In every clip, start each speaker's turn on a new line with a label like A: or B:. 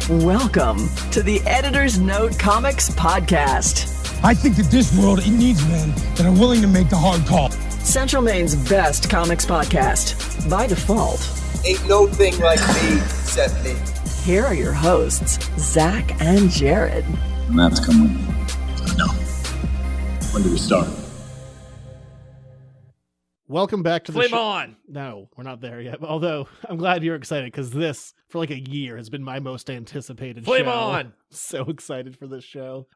A: Welcome to the Editor's Note Comics Podcast.
B: I think that this world, it needs men that are willing to make the hard call.
A: Central Maine's best comics podcast, by default.
C: Ain't no thing like me except me.
A: Here are your hosts, Zach and Jared.
D: Matt's coming. No. When do we start?
E: Welcome back to the
F: Flame
E: show.
F: on!
E: No, we're not there yet. Although, I'm glad you're excited because this, for like a year, has been my most anticipated
F: Flame
E: show.
F: on!
E: So excited for this show.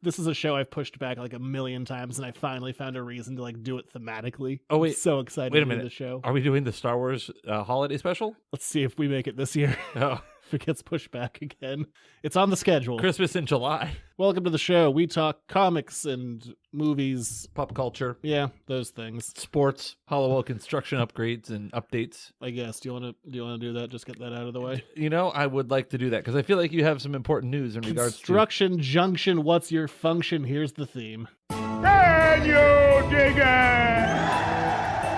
E: This is a show I've pushed back like a million times, and I finally found a reason to like do it thematically.
F: Oh, wait.
E: I'm so excited
F: Wait a
E: to do
F: minute.
E: the show.
F: Are we doing the Star Wars holiday special?
E: Let's see if we make it this year.
F: Oh,
E: If it gets pushed back again. It's on the schedule.
F: Christmas in July.
E: Welcome to the show. We talk comics and movies.
F: Pop culture,
E: Yeah, those things.
F: sports, Hollowell construction upgrades and updates.
E: I guess. Do you want to do that? Just get that out of the way.
F: You know, I would like to do that because I feel like you have some important news in regards to...
E: Construction junction, what's your function? Here's the theme.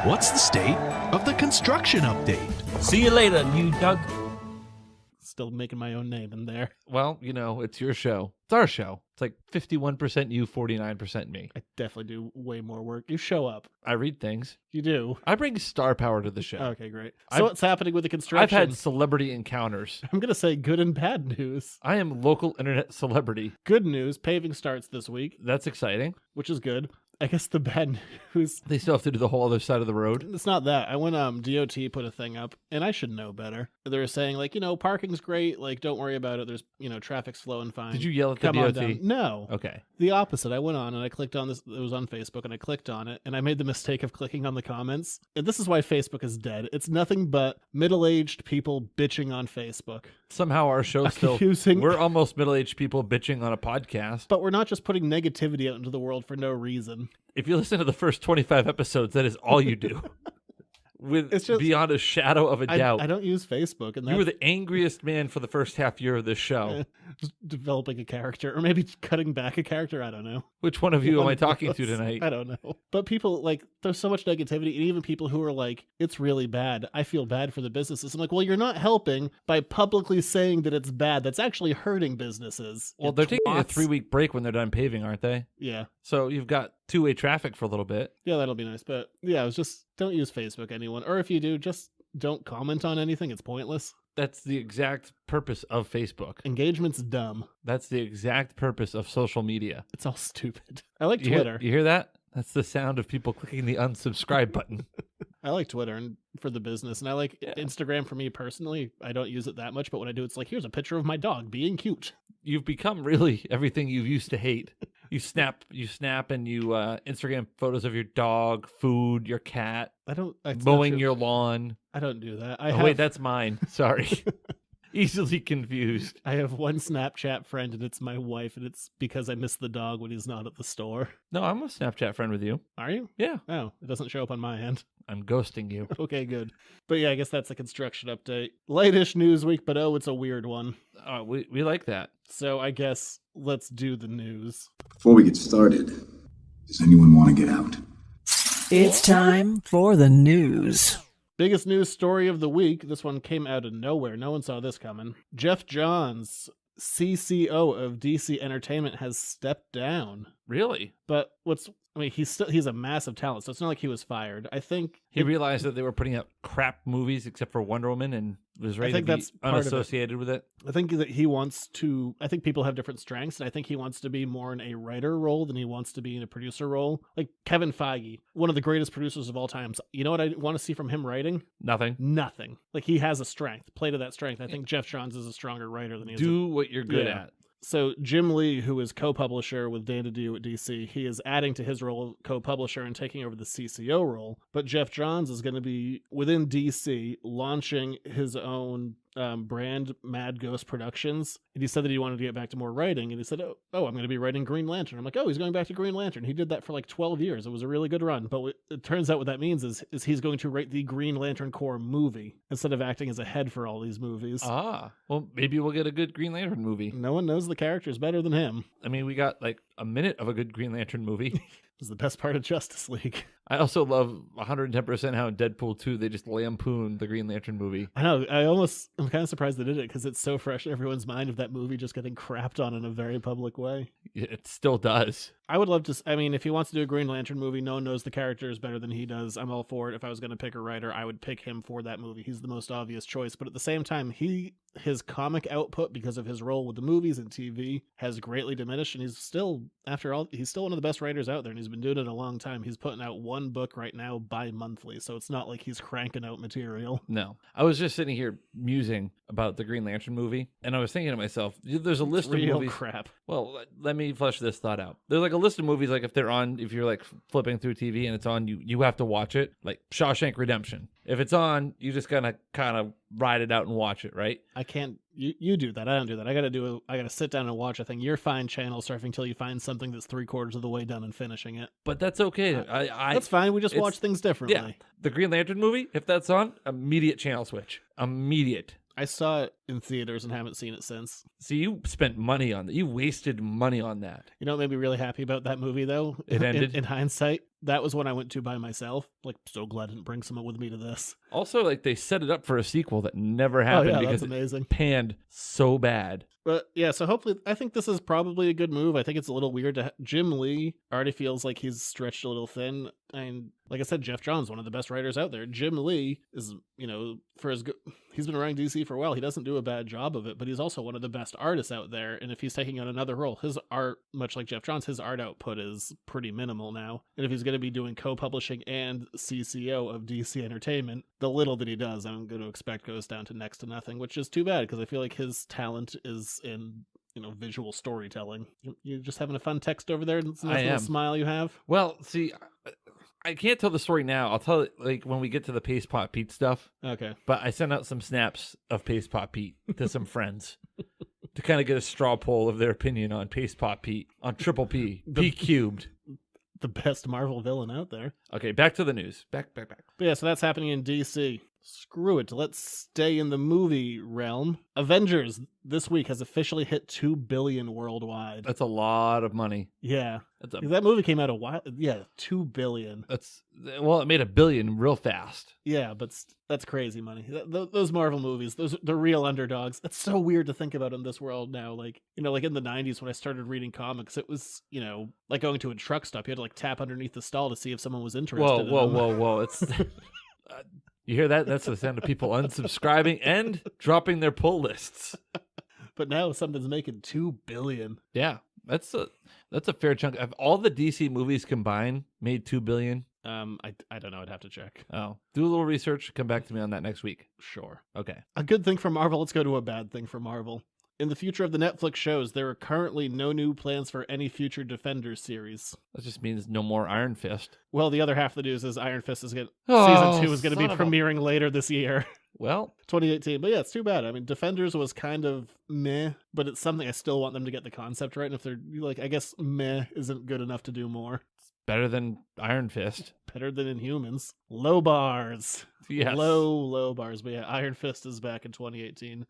G: What's the state of the construction update?
H: See you later, you Doug.
E: Still making my own name in there.
F: Well, you know, it's your show. It's our show. It's like 51% you, 49% me.
E: I definitely do way more work. You show up.
F: I read things.
E: You do.
F: I bring star power to the show.
E: Okay, great. So
F: I've-
E: what's happening with the construction?
F: I've had celebrity encounters.
E: I'm going to say good and bad news.
F: I am local internet celebrity.
E: Good news, paving starts this week,
F: That's exciting.
E: which is good. I guess the bad news,
F: They still have to do the whole other side of the road.
E: it's not that. I went, DOT put a thing up, and I should know better. They were saying, like, parking's great. Like, don't worry about it. There's, traffic's flowing fine.
F: Did you yell at the
E: Come on
F: DOT?
E: down. No.
F: Okay.
E: The opposite. I went on and I clicked on this. It was on Facebook and I clicked on it and I made the mistake of clicking on the comments. And this is why Facebook is dead. It's nothing but middle-aged people bitching on Facebook.
F: Somehow our show's still...
E: Accusing-
F: We're almost middle-aged people bitching on a podcast.
E: But we're not just putting negativity out into the world for no reason.
F: If you listen to the first 25 episodes, that is all you do. With
E: It's just-
F: beyond a shadow of a doubt.
E: I don't use Facebook. And
F: You were the angriest man for the first half year of this show.
E: just developing a character or maybe cutting back a character. I don't know.
F: Which one of you am
E: One
F: I
E: of
F: talking
E: us.
F: to tonight?
E: I don't know. But people, like, there's so much negativity, and even people who are like, it's really bad. I feel bad for the businesses. I'm like, well, you're not helping by publicly saying that it's bad. That's actually hurting businesses.
F: Well,
E: You
F: they're taking a
E: twats.
F: 3-week break when they're done paving, aren't they?
E: Yeah.
F: So you've got two-way traffic for a little bit.
E: Yeah, that'll be nice. But yeah, it was just, don't use Facebook, anyone. Or if you do, just don't comment on anything. It's pointless.
F: That's the exact purpose of Facebook.
E: Engagement's dumb.
F: That's the exact purpose of social media.
E: It's all stupid. I like
F: You hear-
E: Twitter.
F: you hear that? That's the sound of people clicking the unsubscribe button.
E: I like Twitter and for the business, and I like
F: Yeah.
E: Instagram for me personally. I don't use it that much, but when I do, it's like, here's a picture of my dog being cute.
F: You've become really everything you used to hate. You snap and you Instagram photos of your dog, food, your cat,
E: I don't it's not
F: mowing
E: true.
F: your lawn.
E: I don't do that.
F: Oh, wait, that's mine. Sorry. Easily confused.
E: I have one Snapchat friend, and it's my wife, and it's because I miss the dog when he's not at the store.
F: No, I'm a Snapchat friend with you.
E: Are you?
F: Yeah,
E: Oh, it doesn't show up on my end.
F: I'm ghosting you.
E: Okay, good. But yeah, I guess that's a construction update. Lightish news week, but oh, it's a weird one.
F: We like that.
E: So I guess let's do the news.
D: Before we get started, does anyone want to get out?
A: It's time for the news.
E: Biggest news story of the week. This one came out of nowhere. No one saw this coming. Jeff Johns, CCO of DC Entertainment, has stepped down.
F: Really?
E: But he's a massive talent, so it's not like he was fired. I think
F: He realized that they were putting out crap movies except for Wonder Woman and was ready
E: think
F: to be
E: that's part of it.
F: unassociated with it.
E: I think that he wants to. I think people have different strengths, and I think he wants to be more in a writer role than he wants to be in a producer role. Like Kevin Feige, one of the greatest producers of all time. You know what I want to see from him writing?
F: Nothing.
E: Nothing. Like he has a strength. Play to that strength. I think Jeff Johns is a stronger writer than he is.
F: Do what you're good
E: Yeah.
F: at.
E: So Jim Lee, who is co-publisher with Dan DiDio at DC, he is adding to his role of co-publisher and taking over the CCO role. But Jeff Johns is going to be within DC launching his own brand, Mad Ghost Productions. And he said that he wanted to get back to more writing. And he said, oh, I'm going to be writing Green Lantern. I'm like, oh, he's going back to Green Lantern. He did that for like 12 years. It was a really good run. But it turns out what that means is he's going to write the Green Lantern Corps movie instead of acting as a head for all these movies.
F: Ah, well, maybe we'll get a good Green Lantern movie.
E: No one knows the characters better than him.
F: I mean, we got like a minute of a good Green Lantern movie.
E: is the best part of Justice League.
F: I also love 110% how in Deadpool 2 they just lampoon the Green Lantern movie.
E: I know. I'm kind of surprised they did it because it's so fresh in everyone's mind of that movie just getting crapped on in a very public way.
F: It still does.
E: I would love to. I mean, if he wants to do a Green Lantern movie, no one knows the characters better than he does. I'm all for it. If I was going to pick a writer, I would pick him for that movie. He's the most obvious choice. But at the same time, his comic output, because of his role with the movies and TV, has greatly diminished. And he's still, after all, he's still one of the best writers out there. And he's been doing it a long time. He's putting out one book right now bi-monthly. So it's not like he's cranking out material.
F: No. I was just sitting here musing about the Green Lantern movie. And I was thinking to myself, there's a list of movies.
E: Crap.
F: Well, let me flesh this thought out. There's like a list of movies, like if you're like flipping through TV and it's on, you have to watch it. Like Shawshank Redemption. If it's on, you just gotta kind of ride it out and watch it, right?
E: I can't. You do that. I don't do that. I gotta sit down and watch a thing. You're fine channel surfing till you find something that's 3/4 of the way done and finishing it.
F: But that's okay.
E: That's fine. We just watch things differently.
F: Yeah. The Green Lantern movie, if that's on, immediate channel switch. Immediate.
E: I saw it in theaters and haven't seen it since.
F: See, you spent money on that. You wasted money on that.
E: You know what made me really happy about that movie, though?
F: It ended?
E: In hindsight, that was when I went to by myself. Like, so glad I didn't bring someone with me to this.
F: Also, like, they set it up for a sequel that never happened because
E: that's amazing.
F: It panned so bad.
E: But yeah, so hopefully, I think this is probably a good move. I think it's a little weird to Jim Lee already feels like he's stretched a little thin. And like I said, Jeff Johns, one of the best writers out there. Jim Lee is, for his good, he's been writing DC for a while. He doesn't do a bad job of it, but he's also one of the best artists out there. And if he's taking on another role, his art, much like Jeff Johns, his art output is pretty minimal now. And if he's going to be doing co-publishing and CCO of DC Entertainment, the little that he does, I'm going to expect goes down to next to nothing, which is too bad because I feel like his talent is in visual storytelling. You just having a fun text over there? It's a nice little smile you have.
F: Well, see, I can't tell the story now. I'll tell it like when we get to the Paste Pot Pete stuff.
E: Okay.
F: But I sent out some snaps of Paste Pot Pete to some friends to kind of get a straw poll of their opinion on Paste Pot Pete, on Triple P, P cubed.
E: The best Marvel villain out there.
F: Okay, back to the news. Back.
E: But yeah, so that's happening in DC. Screw it. Let's stay in the movie realm. Avengers this week has officially hit $2 billion worldwide.
F: That's a lot of money.
E: Yeah. That movie came out a while. Yeah, $2 billion.
F: It made $1 billion real fast.
E: Yeah, but that's crazy money. Those Marvel movies, they're real underdogs. It's so weird to think about in this world now. Like, like in the 90s when I started reading comics, it was, like going to a truck stop. You had to like tap underneath the stall to see if someone was interested.
F: Whoa. It's you hear that? That's the sound of people unsubscribing and dropping their pull lists.
E: But now something's making $2 billion.
F: Yeah, that's a fair chunk. Have all the DC movies combined made $2 billion?
E: I don't know. I'd have to check.
F: Oh, do a little research. Come back to me on that next week.
E: Sure.
F: Okay.
E: A good thing for Marvel. Let's go to a bad thing for Marvel. In the future of the Netflix shows, there are currently no new plans for any future Defenders series.
F: That just means no more Iron Fist.
E: Well, the other half of the news is Iron Fist season 2 is going to be premiering later this year.
F: Well,
E: 2018. But yeah, it's too bad. I mean, Defenders was kind of meh, but it's something I still want them to get the concept right. And if they're like, I guess meh isn't good enough to do more.
F: It's better than Iron Fist.
E: Better than Inhumans. Low bars.
F: Yes.
E: Low bars. But yeah, Iron Fist is back in 2018.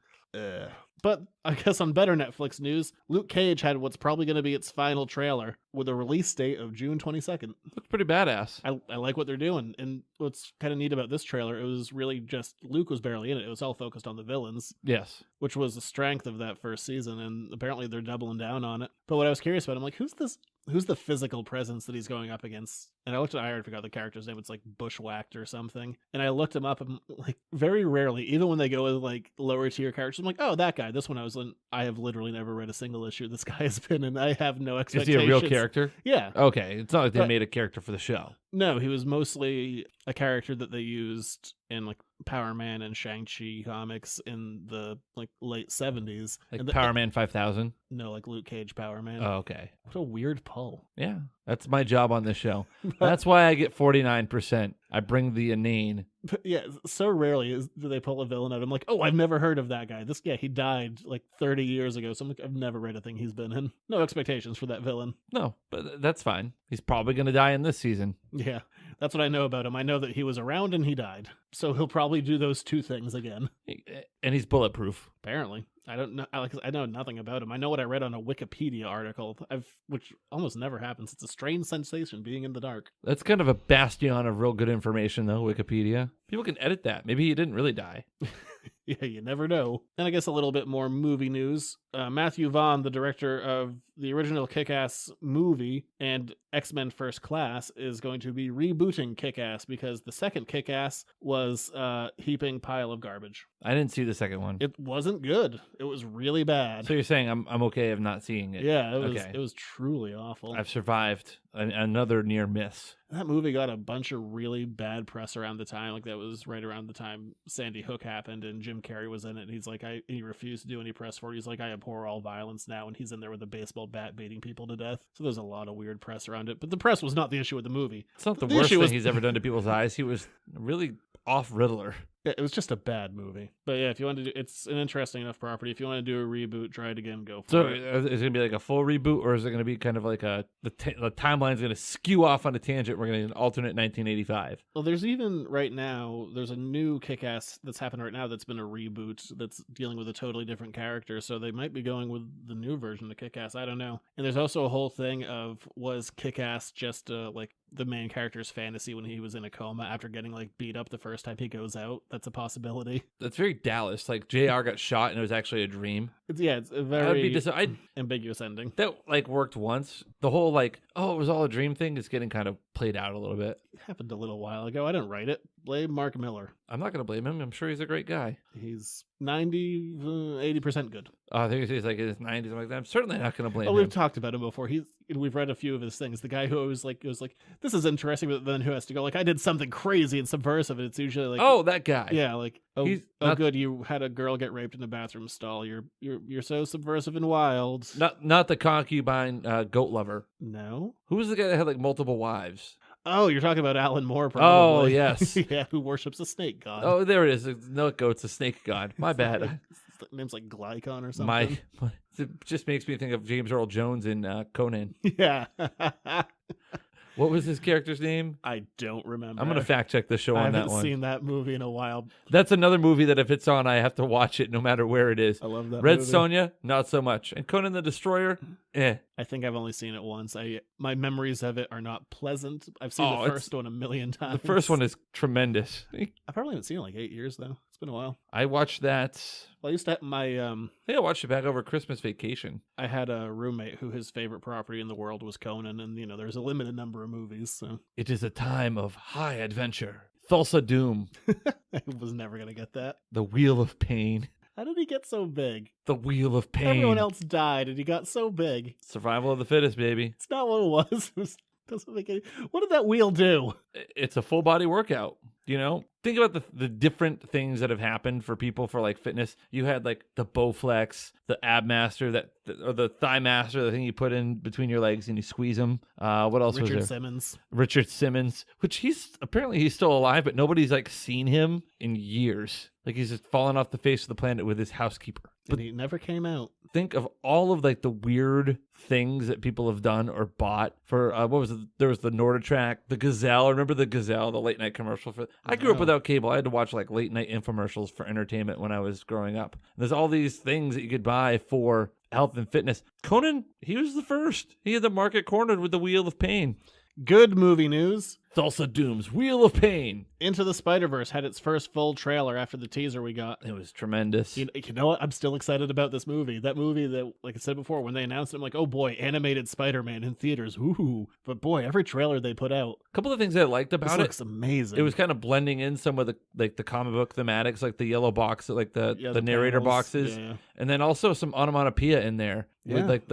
E: But I guess on better Netflix news, Luke Cage had what's probably going to be its final trailer with a release date of June 22nd.
F: Looks pretty badass.
E: I like what they're doing. And what's kind of neat about this trailer, it was really just Luke was barely in it. It was all focused on the villains.
F: Yes.
E: Which was the strength of that first season. And apparently they're doubling down on it. But what I was curious about, I'm like, who's the physical presence that he's going up against? And I looked at, I already forgot the character's name. It's like Bushwhacked or something. And I looked him up and like very rarely, even when they go with like lower tier characters, I'm like, oh, that guy. This one I have literally never read a single issue this guy has been in. I have no expectations.
F: Is he a real character?
E: Yeah.
F: Okay. It's not like they made a character for the show.
E: No, he was mostly a character that they used in like Power Man and Shang-Chi comics in the like late 70s.
F: Like Power Man 5000?
E: No, like Luke Cage Power Man.
F: Oh, okay.
E: What a weird pull.
F: Yeah. That's my job on this show. That's why I get 49%. I bring the inane.
E: But yeah, so rarely do they pull a villain out. I'm like, oh, I've never heard of that guy. He died like 30 years ago. So I'm like, I've never read a thing he's been in. No expectations for that villain.
F: No, but that's fine. He's probably going to die in this season.
E: Yeah. That's what I know about him. I know that he was around and he died. So he'll probably do those two things again.
F: And he's bulletproof.
E: Apparently. I don't know. I know nothing about him. I know what I read on a Wikipedia article, which almost never happens. It's a strange sensation being in the dark.
F: That's kind of a bastion of real good information, though, Wikipedia. People can edit that. Maybe he didn't really die.
E: Yeah, you never know. And I guess a little bit more movie news. Matthew Vaughn, the director of the original Kick-Ass movie and X-Men First Class, is going to be rebooting Kick-Ass because the second Kick-Ass was a heaping pile of garbage.
F: I didn't see the second one.
E: It wasn't good. It was really bad.
F: So you're saying I'm okay of not seeing it?
E: Yeah, it was truly awful.
F: I've survived another near miss.
E: That movie got a bunch of really bad press around the time. Like, that was right around the time Sandy Hook happened and Jim Carrey was in it. And he's like, he refused to do any press for it. He's like, I abhor all violence now. And he's in there with a baseball bat beating people to death. So there's a lot of weird press around it. But the press was not the issue with the movie.
F: It's not the worst thing he's ever done to people's eyes. He was really off Riddler.
E: Yeah, it was just a bad movie. But yeah, if you want to do, it's an interesting enough property. If you want to do a reboot, try it again, go for it.
F: So is it going to be like a full reboot, or is it going to be kind of like the timeline's going to skew off on a tangent? We're going to get an alternate 1985.
E: Well, there's even right now, there's a new Kick-Ass that's happened right now that's been a reboot that's dealing with a totally different character. So they might be going with the new version of Kick-Ass. I don't know. And there's also a whole thing of, was Kick-Ass just like the main character's fantasy when he was in a coma after getting like beat up the first time he goes out? That's a possibility.
F: That's very Dallas. Like JR got shot and it was actually a dream.
E: It's a very
F: I'd
E: ambiguous ending.
F: That like worked once. The whole like, oh, it was all a dream thing is getting kind of played out a little bit.
E: It happened a little while ago. I didn't write it. Blame Mark Miller.
F: I'm not going to blame him. I'm sure he's a great guy.
E: He's 80% good.
F: I think he's like in his 90s. I'm like, I'm certainly not going to blame him.
E: We've talked about him before. We've read a few of his things. The guy who always goes like, this is interesting, but then who has to go like, I did something crazy and subversive. And it's usually like,
F: oh, that guy.
E: Yeah, like,
F: He's
E: good. You had a girl get raped in a bathroom stall. You're so subversive and wild.
F: Not the concubine goat lover.
E: No.
F: Who was the guy that had like multiple wives?
E: Oh, you're talking about Alan Moore, probably.
F: Oh, yes.
E: Yeah, who worships a snake god.
F: Oh, there it is. No goat's a snake god. My bad.
E: His name's like Glykon or something.
F: It just makes me think of James Earl Jones in Conan.
E: Yeah.
F: What was his character's name?
E: I don't remember.
F: I'm going to fact check the show on that one.
E: I haven't seen that movie in a while.
F: That's another movie that if it's on, I have to watch it no matter where it is.
E: I love that
F: Red
E: movie.
F: Sonja, not so much. And Conan the Destroyer,
E: I think I've only seen it once. My memories of it are not pleasant. I've seen the first one a million times.
F: The first one is tremendous.
E: I probably haven't seen it in like 8 years, though. It's been a while.
F: I watched that.
E: Well, I used to have I
F: think I watched it back over Christmas vacation.
E: I had a roommate who his favorite property in the world was Conan, and there's a limited number of movies. So
F: it is a time of high adventure. Thulsa Doom.
E: I was never gonna get that.
F: The Wheel of Pain.
E: How did he get so big?
F: The Wheel of Pain.
E: Everyone else died, and he got so big.
F: Survival of the fittest, baby.
E: It's not what it was. Doesn't make any. What did that wheel do?
F: It's a full body workout. Think about the different things that have happened for people for like fitness. You had like the Bowflex, the Ab Master, or the Thigh Master, the thing you put in between your legs and you squeeze them. What else was there? Richard Simmons, which he's still alive, but nobody's like seen him in years. Like he's just fallen off the face of the planet with his housekeeper.
E: But he never came out.
F: Think of all of like the weird things that people have done or bought for there was the Norditrack, the Gazelle. Remember the Gazelle, the late night commercial for? I grew up without cable. I had to watch like late night infomercials for entertainment when I was growing up. There's all these things that you could buy for health and fitness. Conan, he was the first. He had the market cornered with the Wheel of Pain.
E: Good movie news.
F: Thulsa Doom's Wheel of Pain.
E: Into the Spider-Verse had its first full trailer after the teaser we got.
F: It was tremendous.
E: You know what? I'm still excited about this movie. That movie that, like I said before, when they announced it, I'm like, oh boy, animated Spider-Man in theaters. Ooh. But boy, every trailer they put out.
F: A couple of things I liked about
E: it. Looks amazing.
F: It was kind of blending in some of the comic book thematics, like the yellow box, like the narrator
E: panels.
F: boxes.
E: Yeah.
F: And then also some onomatopoeia in there.
E: Yeah.
F: With like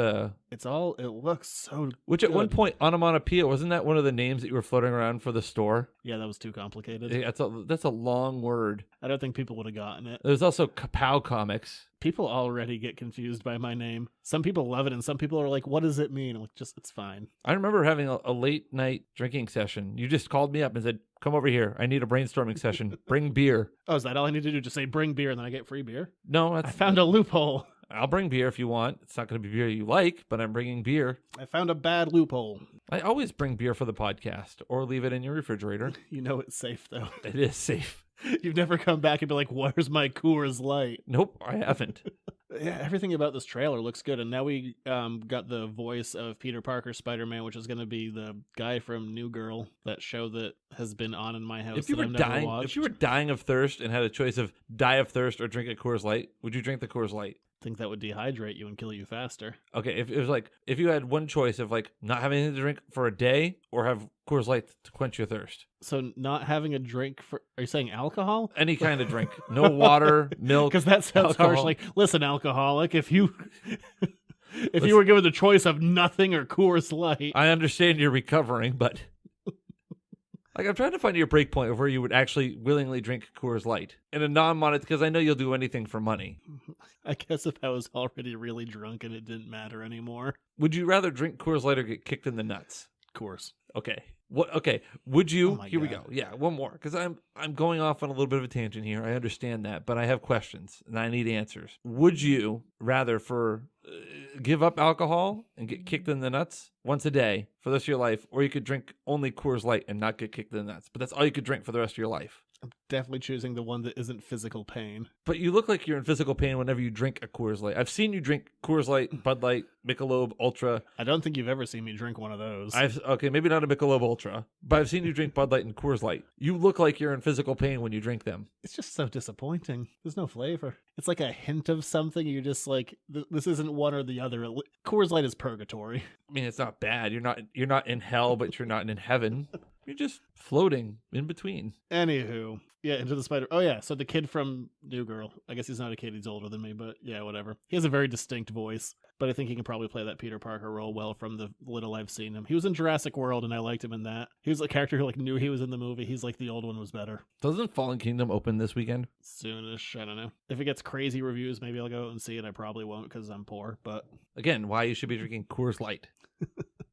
E: it looks so
F: Which
E: good.
F: At one point, onomatopoeia, wasn't that one of the names that you were floating around for the store?
E: Yeah, that was too complicated.
F: That's a long word.
E: I don't think people would have gotten it.
F: There's also Kapow Comics.
E: People already get confused by my name. Some people love it, and some people are like, what does it mean? I'm like, it's fine.
F: I remember having a late night drinking session. You just called me up and said, come over here. I need a brainstorming session. Bring beer.
E: Oh, is that all I need to do? Just say, bring beer, and then I get free beer?
F: No,
E: I found a loophole.
F: I'll bring beer if you want. It's not going to be beer you like, but I'm bringing beer.
E: I found a bad loophole.
F: I always bring beer for the podcast or leave it in your refrigerator.
E: You know it's safe, though.
F: It is safe.
E: You've never come back and be like, where's my Coors Light?
F: Nope, I haven't.
E: Yeah, everything about this trailer looks good. And now we got the voice of Peter Parker Spider-Man, which is going to be the guy from New Girl, that show that has been on in my house
F: If you were dying of thirst and had a choice of die of thirst or drink a Coors Light, would you drink the Coors Light?
E: I think that would dehydrate you and kill you faster.
F: Okay, if it was like, if you had one choice of like not having anything to drink for a day or have Coors Light to quench your thirst.
E: So not having a drink for, are you saying alcohol?
F: Any kind of drink. No water, milk.
E: Because that sounds
F: alcohol.
E: harsh. Like, listen, alcoholic, if you you were given the choice of nothing or Coors Light.
F: I understand you're recovering, but like I'm trying to find your break point of where you would actually willingly drink Coors Light in a non-monetary, because I know you'll do anything for money.
E: I guess if I was already really drunk and it didn't matter anymore.
F: Would you rather drink Coors Light or get kicked in the nuts?
E: Coors.
F: Okay. What? Okay. Would you?
E: Oh my
F: here we
E: God.
F: go. Yeah, one more, because I'm going off on a little bit of a tangent here. I understand that, but I have questions and I need answers. Would you rather give up alcohol and get kicked in the nuts once a day for the rest of your life, or you could drink only Coors Light and not get kicked in the nuts, but that's all you could drink for the rest of your life?
E: I'm definitely choosing the one that isn't physical pain.
F: But you look like you're in physical pain whenever you drink a Coors Light. I've seen you drink Coors Light, Bud Light, Michelob Ultra.
E: I don't think you've ever seen me drink one of those.
F: Okay, maybe not a Michelob Ultra, but I've seen you drink Bud Light and Coors Light. You look like you're in physical pain when you drink them.
E: It's just so disappointing. There's no flavor. It's like a hint of something. You're just like, this isn't one or the other. Coors Light is purgatory.
F: I mean, it's not bad. You're not in hell, but you're not in heaven. You're just floating in between.
E: Anywho, yeah, Into the Spider. Oh yeah, so the kid from New Girl. I guess he's not a kid; he's older than me, but yeah, whatever. He has a very distinct voice, but I think he can probably play that Peter Parker role well from the little I've seen him. He was in Jurassic World, and I liked him in that. He was a character who like knew he was in the movie. He's like the old one was better.
F: Doesn't Fallen Kingdom open this weekend?
E: Soonish, I don't know. If it gets crazy reviews, maybe I'll go and see it. I probably won't because I'm poor. But
F: again, why you should be drinking Coors Light.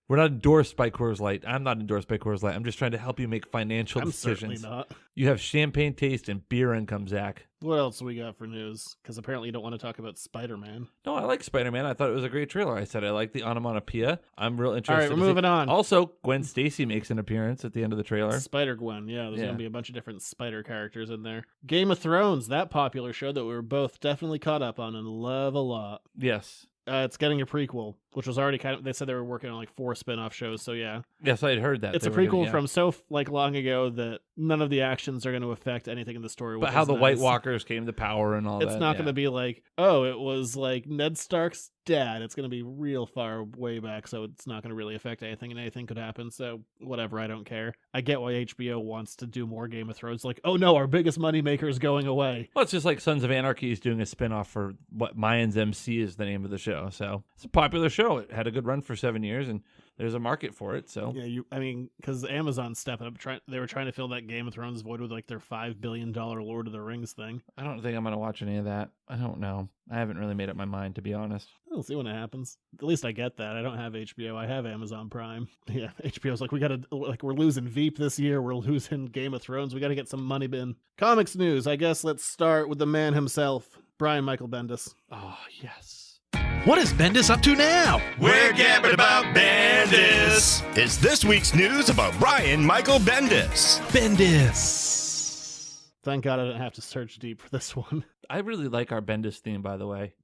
F: We're not endorsed by Coors Light. I'm not endorsed by Coors Light. I'm just trying to help you make financial decisions.
E: Certainly not.
F: You have champagne taste and beer income, Zach.
E: What else do we got for news? Because apparently you don't want to talk about Spider-Man.
F: No, I like Spider-Man. I thought it was a great trailer. I said I like the onomatopoeia. I'm real interested.
E: All right, we're moving on.
F: Also, Gwen Stacy makes an appearance at the end of the trailer.
E: Spider-Gwen, yeah. There's going to be a bunch of different spider characters in there. Game of Thrones, that popular show that we were both definitely caught up on and love a lot.
F: Yes.
E: It's getting a prequel, which was already kind of, they said they were working on like 4 spin-off shows, so yeah.
F: Yes, I had heard that.
E: It's a prequel from so long ago that none of the actions are going to affect anything in the story.
F: But how the White Walkers came to power and all that.
E: It's not going to be like, oh, it was like Ned Stark's dad. It's going to be real far way back, so it's not going to really affect anything, and anything could happen, so whatever, I don't care. I get why HBO wants to do more Game of Thrones. Like, oh no, our biggest moneymaker is going away.
F: Well, it's just like Sons of Anarchy is doing a spinoff for what Mayans MC is the name of the show, so it's a popular show. It had a good run for 7 years, and there's a market for it, so.
E: Yeah, I mean, because Amazon's stepping up, they were trying to fill that Game of Thrones void with like their $5 billion Lord of the Rings thing.
F: I don't think I'm going to watch any of that. I don't know. I haven't really made up my mind, to be honest.
E: We'll see when it happens. At least I get that. I don't have HBO. I have Amazon Prime. Yeah, HBO's like, we're losing Veep this year. We're losing Game of Thrones. We got to get some money bin. Comics news. I guess let's start with the man himself, Brian Michael Bendis.
F: Oh, yes.
G: What is Bendis up to now?
H: We're gabbing about Bendis. It's this week's news about Brian Michael Bendis.
G: Bendis.
E: Thank God I didn't have to search deep for this one.
F: I really like our Bendis theme, by the way.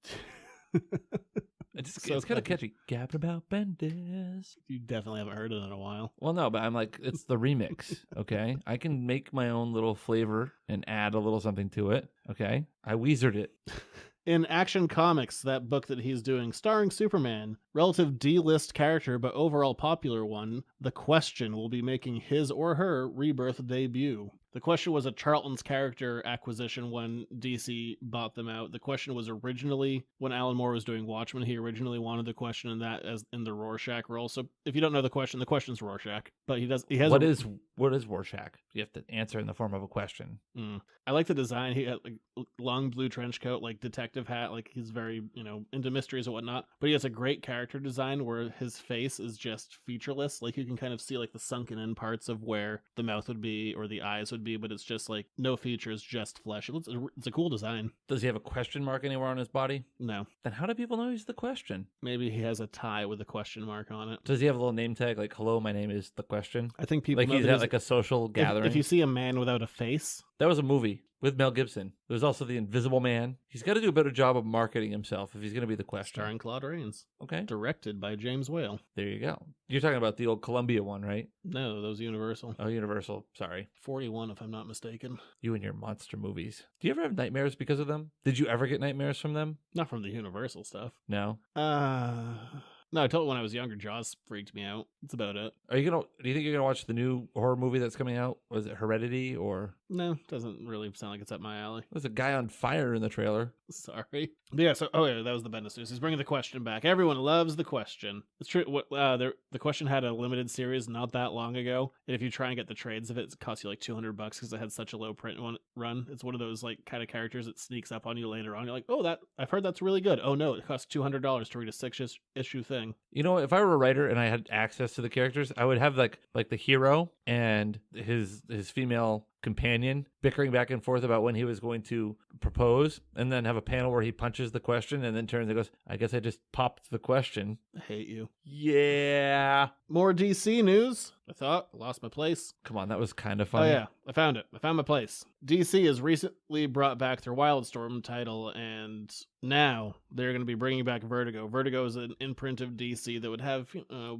F: It's kind of catchy. Gabbing about Bendis.
E: You definitely haven't heard it in a while.
F: Well, no, but I'm like, it's the remix, okay? I can make my own little flavor and add a little something to it, okay? I Weezered it.
E: In Action Comics, that book that he's doing, starring Superman, relative D-list character but overall popular one, The Question will be making his or her rebirth debut. The Question was a Charlton's character acquisition when DC bought them out. The Question was originally, when Alan Moore was doing Watchmen, he originally wanted The Question in that as in the Rorschach role. So if you don't know The Question's Rorschach. But he has
F: What is Rorschach? You have to answer in the form of a question.
E: I like the design. He had like long blue trench coat, like detective hat, like he's very, into mysteries and whatnot. But he has a great character design where his face is just featureless. Like you can kind of see like the sunken in parts of where the mouth would be or the eyes would would be, but it's just like no features, just flesh. It's a cool design.
F: Does he have a question mark anywhere on his body?
E: No.
F: Then how do people know he's the Question?
E: Maybe he has a tie with a question mark on it.
F: Does he have a little name tag like, hello, my name is the Question?
E: I think people
F: Like
E: know
F: he's
E: that
F: at like a social gathering.
E: If you see a man without a face,
F: That was a movie with Mel Gibson. There's also The Invisible Man. He's got to do a better job of marketing himself if he's going to be the Question.
E: starring Claude Rains,
F: Okay,
E: directed by James Whale.
F: there you go. You're talking about the old Columbia one, right?
E: No, that was Universal.
F: Oh, Universal. Sorry.
E: 41, if I'm not mistaken.
F: You and your monster movies. Do you ever have nightmares because of them? Did you ever get nightmares from them?
E: Not from the Universal stuff.
F: No.
E: No, I told you when I was younger, Jaws freaked me out. That's about it.
F: Do you think you're gonna watch the new horror movie that's coming out? Was it Heredity or
E: No, doesn't really sound like it's up my alley.
F: there's a guy on fire in the trailer?
E: Sorry. But yeah, so that was the Bendis news. He's bringing the Question back. Everyone loves the Question. It's true. The Question had a limited series not that long ago, and if you try and get the trades of it, it costs you like $200 because it had such a low print run. It's one of those like kind of characters that sneaks up on you later on. You're like, oh, I've heard that's really good. Oh no, it costs $200 to read a 6-issue thing.
F: You know, if I were a writer and I had access to the characters, I would have like the hero and his female companion bickering back and forth about when he was going to propose, and then have a panel where he punches the Question and then turns and goes, I guess I just popped the Question.
E: I hate you.
F: Yeah.
E: More DC news. I thought. Lost my place.
F: Come on, that was kind of
E: Oh
F: funny.
E: yeah, I found it. I found my place. DC has recently brought back their Wildstorm title, and now they're going to be bringing back Vertigo. Vertigo is an imprint of DC that would have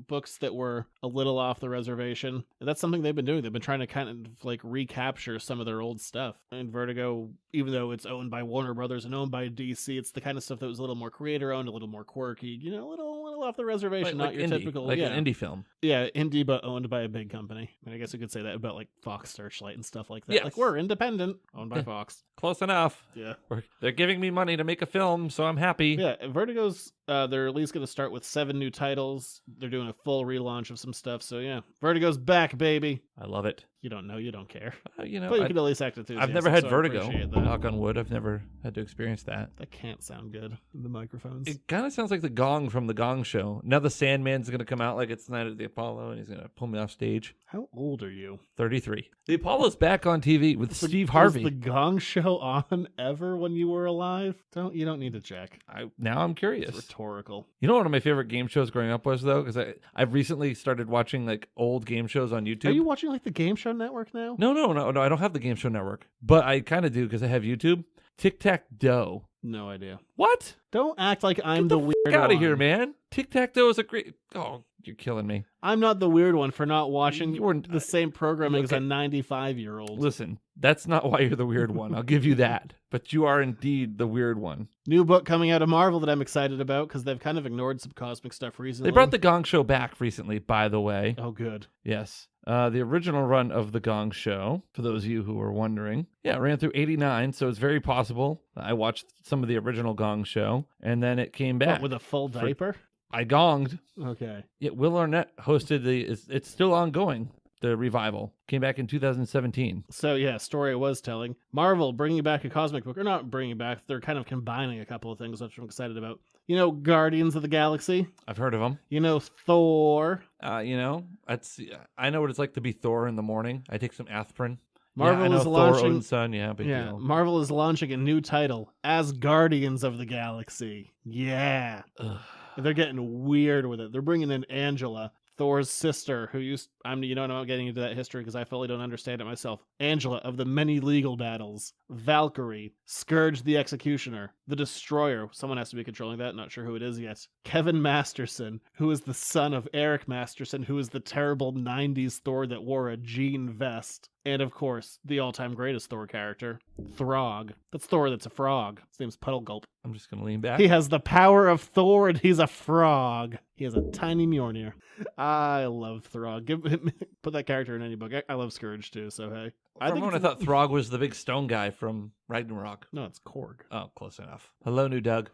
E: books that were a little off the reservation. And that's something they've been doing. They've been trying to kind of like recapture some of their old stuff. And Vertigo, even though it's owned by Warner Brothers and owned by DC, it's the kind of stuff that was a little more creator-owned, a little more quirky, a little off the reservation, not your
F: indie,
E: typical...
F: like
E: yeah.
F: an indie film.
E: Yeah, indie, but owned by a big company. I mean, I guess you could say that about like Fox Searchlight and stuff like that.
F: Yes.
E: Like, we're independent, owned by Fox.
F: Close enough.
E: Yeah.
F: They're giving me money to make a film, so I'm happy.
E: Yeah, Vertigo's, they're at least going to start with 7 new titles. They're doing a full relaunch of some stuff, so yeah. Vertigo's back, baby.
F: I love it.
E: You don't know, you don't care.
F: But you
E: can at least act enthusiastic.
F: I've never had
E: so I
F: vertigo.
E: appreciate that.
F: Knock on wood. I've never had to experience that.
E: That can't sound good in the microphones.
F: It kind of sounds like the Gong from the Gong Show. Now the Sandman's going to come out like it's Night at the Apollo, and he's going to pull me off stage.
E: How old are you?
F: 33. The Apollo's back on TV with Steve Harvey.
E: Was the Gong Show on ever when you were alive? You don't need to check.
F: Now I'm curious.
E: It's rhetorical.
F: You know what one of my favorite game shows growing up was, though? Because I've recently started watching like old game shows on YouTube.
E: Are you watching like the Game Show Network now?
F: No. I don't have the Game Show Network, but I kind of do because I have YouTube. Tic-Tac-Doe.
E: No idea.
F: What?
E: Don't act like I'm the weird
F: Get out
E: one.
F: of here, man. Tic-Tac-Doe is a great... Oh, you're killing me.
E: I'm not the weird one for not watching
F: You weren't-
E: the same programming as
F: okay.
E: a 95-year-old.
F: Listen, that's not why you're the weird one. I'll give you that. But you are indeed the weird one.
E: New book coming out of Marvel that I'm excited about because they've kind of ignored some cosmic stuff recently.
F: They brought the Gong Show back recently, by the way.
E: Oh, good.
F: Yes. The original run of the Gong Show, for those of you who were wondering, ran through 89, so it's very possible. I watched some of the original Gong Show, and then it came back.
E: What, with a full diaper?
F: I gonged.
E: Okay.
F: Yeah, Will Arnett hosted it's still ongoing, the revival. Came back in 2017.
E: So, yeah, story I was telling. Marvel bringing back a cosmic book, or not bringing back, they're kind of combining a couple of things, which I'm excited about. Guardians of the Galaxy.
F: I've heard of them.
E: Thor.
F: I know what it's like to be Thor in the morning. I take some aspirin.
E: Marvel
F: I know
E: is
F: Thor,
E: launching.
F: Odin's son. Yeah, big deal.
E: Marvel is launching a new title as Guardians of the Galaxy. Yeah.
F: Ugh.
E: They're getting weird with it. They're bringing in Angela, Thor's sister, who I'm not getting into that history because I fully don't understand it myself. Angela of the many legal battles, Valkyrie, Scourge the Executioner, the Destroyer. Someone has to be controlling that. Not sure who it is yet. Kevin Masterson, who is the son of Eric Masterson, who is the terrible 90s Thor that wore a jean vest. And of course, the all-time greatest Thor character, Throg. That's Thor that's a frog. His name's Puddle Gulp.
F: I'm just going to lean back.
E: He has the power of Thor and he's a frog. He has a tiny Mjolnir. I love Throg. Put that character in any book. I love Scourge too, so hey.
F: For a moment, I thought Throg was the big stone guy from Ragnarok.
E: No, it's Korg.
F: Oh, close enough. Hello, new Doug.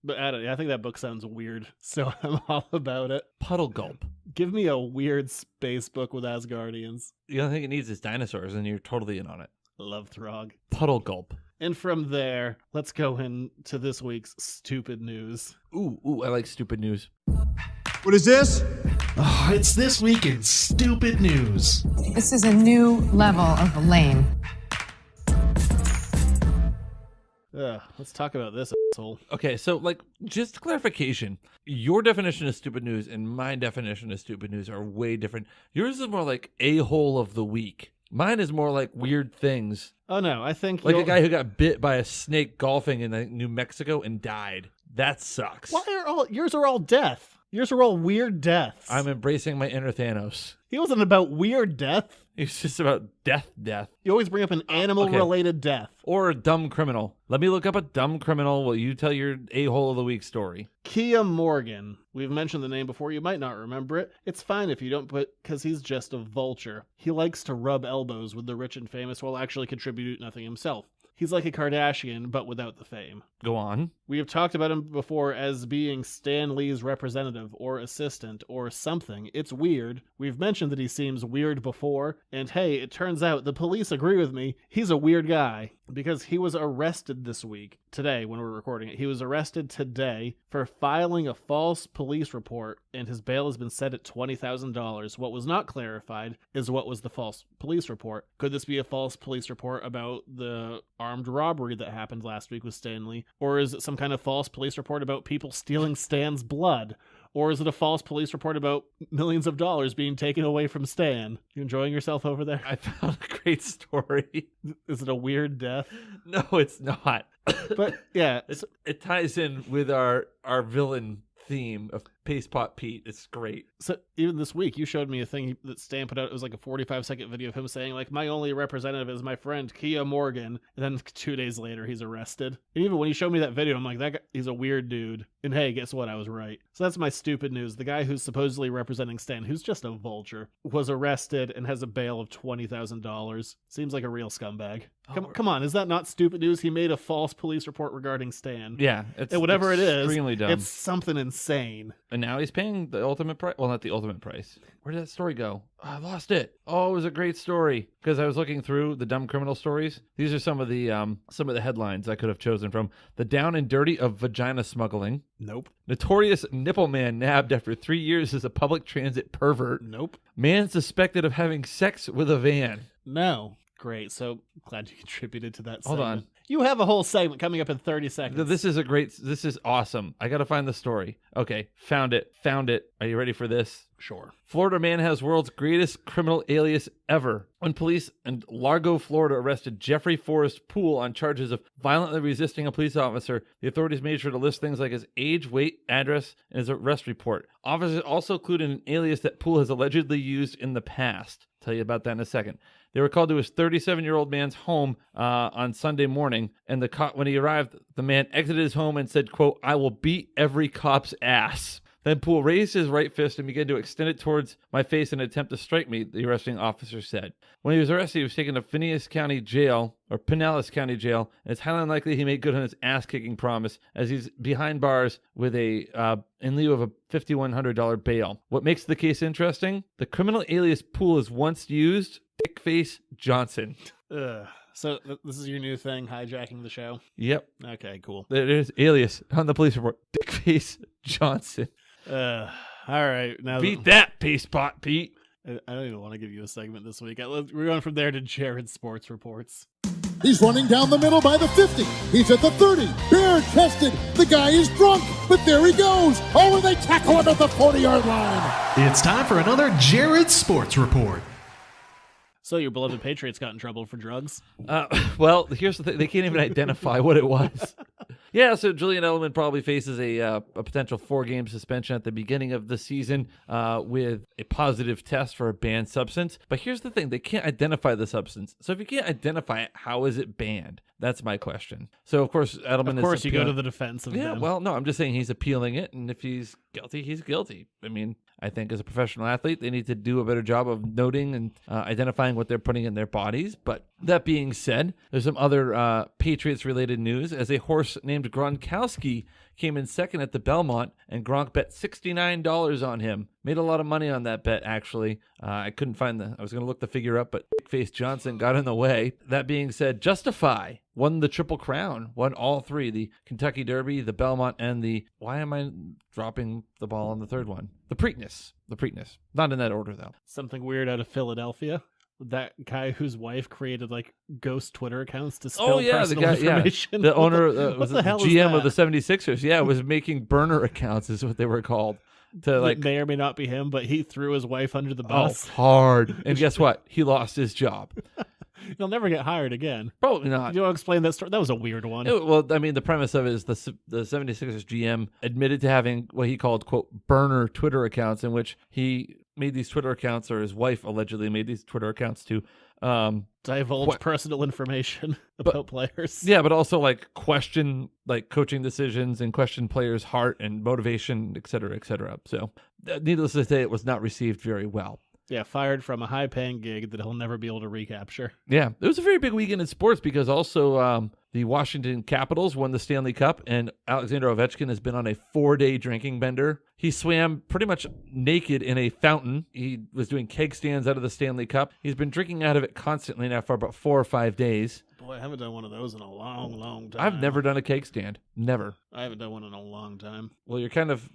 E: But I think that book sounds weird, so I'm all about it.
F: Puddle Gulp.
E: Give me a weird space book with Asgardians.
F: The only thing it needs is dinosaurs, and you're totally in on it.
E: Love Throg.
F: Puddle Gulp.
E: And from there, let's go into this week's stupid news.
F: Ooh, I like stupid news.
B: What is this?
G: Oh, it's This Week in Stupid News.
I: This is a new level of lame.
E: Let's talk about this, asshole.
F: Okay, so like just clarification. Your definition of stupid news and my definition of stupid news are way different. Yours is more like a-hole of the week. Mine is more like weird things.
E: Oh no, I think
F: Like a guy who got bit by a snake golfing in New Mexico and died. That sucks.
E: Why are yours are all death? Yours are all weird deaths.
F: I'm embracing my inner Thanos.
E: He wasn't about weird death.
F: It's just about death.
E: You always bring up an animal-related death.
F: Or a dumb criminal. Let me look up a dumb criminal while you tell your a-hole of the week story.
E: Kia Morgan. We've mentioned the name before. You might not remember it. It's fine if you don't, because he's just a vulture. He likes to rub elbows with the rich and famous while actually contributing nothing himself. He's like a Kardashian, but without the fame.
F: Go on.
E: We have talked about him before as being Stan Lee's representative or assistant or something. It's weird. We've mentioned that he seems weird before, and hey, it turns out the police agree with me. He's a weird guy because he was arrested this week. Today, when we're recording it, he was arrested today for filing a false police report, and his bail has been set at $20,000. What was not clarified is what was the false police report. Could this be a false police report about the armed robbery that happened last week with Stanley? Or is it some kind of false police report about people stealing Stan's blood? Or is it a false police report about millions of dollars being taken away from Stan? You enjoying yourself over there?
F: I found a great story.
E: Is it a weird death?
F: No, it's not.
E: But yeah.
F: It ties in with our villain theme of Paste Pot Pete. It's great.
E: So even this week, you showed me a thing that Stan put out. It was like a 45-second video of him saying, like, my only representative is my friend Kia Morgan. And then 2 days later, he's arrested. And even when you showed me that video, I'm like, that guy, he's a weird dude. And hey, guess what? I was right. So that's my stupid news. The guy who's supposedly representing Stan, who's just a vulture, was arrested and has a bail of $20,000. Seems like a real scumbag. Come on, is that not stupid news? He made a false police report regarding Stan.
F: Yeah, it's
E: and whatever it is,
F: extremely dumb.
E: It's something insane.
F: And now he's paying the ultimate price. Well, not the ultimate price. Where did that story go? Oh, I lost it. Oh, it was a great story because I was looking through the dumb criminal stories. These are some of the headlines I could have chosen from. The down and dirty of vagina smuggling.
E: Nope.
F: Notorious nipple man nabbed after 3 years as a public transit pervert.
E: Nope. Man
F: suspected of having sex with a van.
E: No. Great. So glad you contributed to that segment.
F: Hold on.
E: You have a whole segment coming up in 30 seconds.
F: This is awesome. I got to find the story. Okay. Found it. Are you ready for this?
E: Sure.
F: Florida man has world's greatest criminal alias ever. When police in Largo, Florida arrested Jeffrey Forrest Poole on charges of violently resisting a police officer, the authorities made sure to list things like his age, weight, address, and his arrest report. Officers also included an alias that Poole has allegedly used in the past. Tell you about that in a second. They were called to his 37-year-old man's home on Sunday morning, and when he arrived, the man exited his home and said, quote, "I will beat every cop's ass." Then Poole raised his right fist and began to extend it towards my face in an attempt to strike me, the arresting officer said. When he was arrested, he was taken to Pinellas County Jail, and it's highly unlikely he made good on his ass-kicking promise, as he's behind bars with in lieu of a $5,100 bail. What makes the case interesting? The criminal alias Poole is once used, Dickface Johnson.
E: So this is your new thing, hijacking the show?
F: Yep.
E: Okay, cool.
F: There it is, alias on the police report, Dickface Johnson.
E: All right. Now
F: Beat that, Paste Pot Pete.
E: I don't even want to give you a segment this week. We're going from there to Jared's sports reports.
J: He's running down the middle by the 50. He's at the 30. Bare-chested. The guy is drunk, but there he goes. Oh, and they tackle him at the 40-yard line.
G: It's time for another Jared Sports Report.
E: So your beloved Patriots got in trouble for drugs?
F: Well, here's the thing. They can't even identify what it was. Yeah, so Julian Edelman probably faces a potential 4-game suspension at the beginning of the season with a positive test for a banned substance. But here's the thing. They can't identify the substance. So if you can't identify it, how is it banned? That's my question. So, of course, Edelman is...
E: Of course, you go to the defense of them.
F: Yeah, well, no, I'm just saying he's appealing it. And if he's guilty, he's guilty. I mean, I think as a professional athlete, they need to do a better job of noting and identifying what they're putting in their bodies. But that being said, there's some other Patriots-related news as a horse named named Gronkowski came in second at the Belmont, and Gronk bet $69 on him. Made a lot of money on that bet, actually. I couldn't find I was going to look the figure up, but Face Johnson got in the way. That being said, Justify won the Triple Crown, won all three, the Kentucky Derby, the Belmont, and why am I dropping the ball on the third one? The Preakness. Not in that order, though.
E: Something weird out of Philadelphia. That guy whose wife created like ghost Twitter accounts to spill personal information.
F: The owner,
E: what
F: was
E: the hell
F: the GM
E: is
F: of the 76ers. Yeah, was making burner accounts is what they were called. To
E: it may or may not be him, but he threw his wife under the bus.
F: Hard. And guess what? He lost his job.
E: He'll never get hired again.
F: Probably not.
E: Do you want to explain that story? That was a weird one.
F: Well, I mean, the premise of it is the 76ers GM admitted to having what he called, quote, burner Twitter accounts in which he made these Twitter accounts, or his wife allegedly made these Twitter accounts to
E: divulge personal information about players.
F: Yeah, but also like question like coaching decisions and question players' heart and motivation, et cetera, et cetera. So needless to say, it was not received very well.
E: Yeah, fired from a high-paying gig that he'll never be able to recapture.
F: Yeah, it was a very big weekend in sports because also the Washington Capitals won the Stanley Cup, and Alexander Ovechkin has been on a 4-day drinking bender. He swam pretty much naked in a fountain. He was doing keg stands out of the Stanley Cup. He's been drinking out of it constantly now for about 4 or 5 days.
E: Boy, I haven't done one of those in a long, long time.
F: I've never done a keg stand. Never.
E: I haven't done one in a long time.
F: Well, you're kind of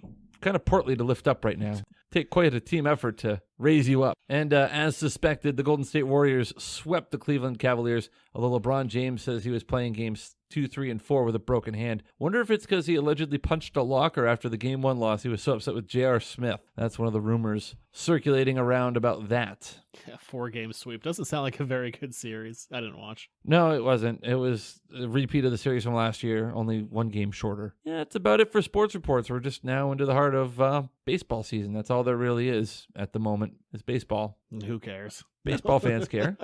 F: portly to lift up right now. Take quite a team effort to raise you up. And as suspected, the Golden State Warriors swept the Cleveland Cavaliers, although LeBron James says he was playing games 2, 3, and 4 with a broken hand. Wonder if it's because he allegedly punched a locker after the Game 1 loss. He was so upset with J.R. Smith. That's one of the rumors circulating around about that.
E: Yeah, 4-game sweep. Doesn't sound like a very good series. I didn't watch.
F: No, it wasn't. It was a repeat of the series from last year, only 1 game shorter. Yeah, that's about it for sports reports. We're just now into the heart of baseball season. That's all there really is at the moment, is baseball.
E: And who cares?
F: Baseball fans care.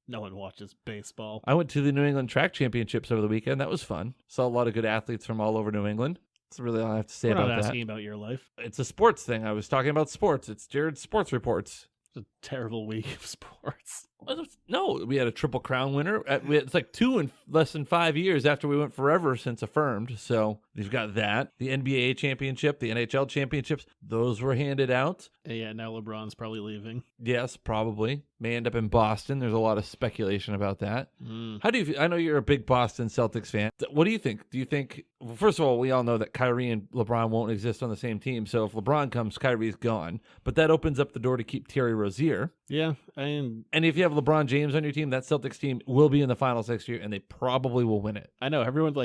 E: No one watches baseball.
F: I went to the New England Track Championships over the weekend. That was fun. Saw a lot of good athletes from all over New England. That's really all I have to say about that.
E: We're not asking about your life.
F: It's a sports thing. I was talking about sports. It's Jared's Sports Reports.
E: It's a terrible week of sports.
F: No, we had a Triple Crown winner. It's like 2 in less than 5 years after we went forever since affirmed. So you've got that. The NBA championship, the NHL championships, those were handed out.
E: Yeah, now LeBron's probably leaving.
F: Yes, probably. May end up in Boston. There's a lot of speculation about that. How do you feel? I know you're a big Boston Celtics fan. What do you think? Do you think, well, first of all, we all know that Kyrie and LeBron won't exist on the same team. So if LeBron comes, Kyrie's gone. But that opens up the door to keep Terry Rozier.
E: Yeah.
F: And if you have LeBron James on your team, that Celtics team will be in the finals next year, and they probably will win it.
E: I know. Everyone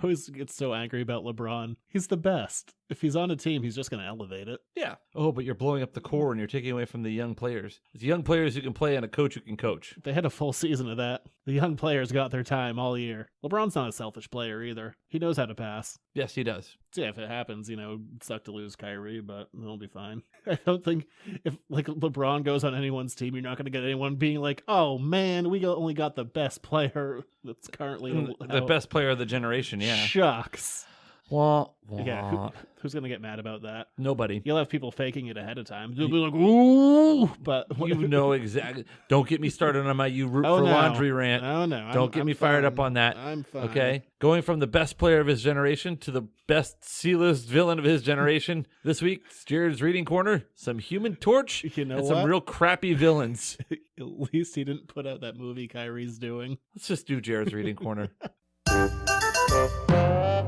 E: always gets so angry about LeBron. He's the best. If he's on a team, he's just going to elevate it.
F: Yeah. Oh, but you're blowing up the core and you're taking away from the young players. It's young players who can play and a coach who can coach.
E: They had a full season of that. The young players got their time all year. LeBron's not a selfish player either. He knows how to pass.
F: Yes, he does.
E: So yeah, if it happens, it'd suck to lose Kyrie, but it'll be fine. I don't think if like LeBron goes on anyone's team, you're not going to get anyone being like, "Oh man, we only got the best player that's currently
F: the best player of the generation." Yeah.
E: Shucks.
F: Wah,
E: wah. Yeah, who's going to get mad about that?
F: Nobody.
E: You'll have people faking it ahead of time. They'll be like, "Ooh," but
F: you know exactly. Don't get me started on my "you root for laundry" rant.
E: Oh no!
F: Don't get me fired up on that.
E: I'm fine.
F: Okay, going from the best player of his generation to the best C-list villain of his generation. This week, Jared's Reading Corner: some Human Torch and some real crappy villains.
E: At least he didn't put out that movie Kyrie's doing.
F: Let's just do Jared's Reading Corner.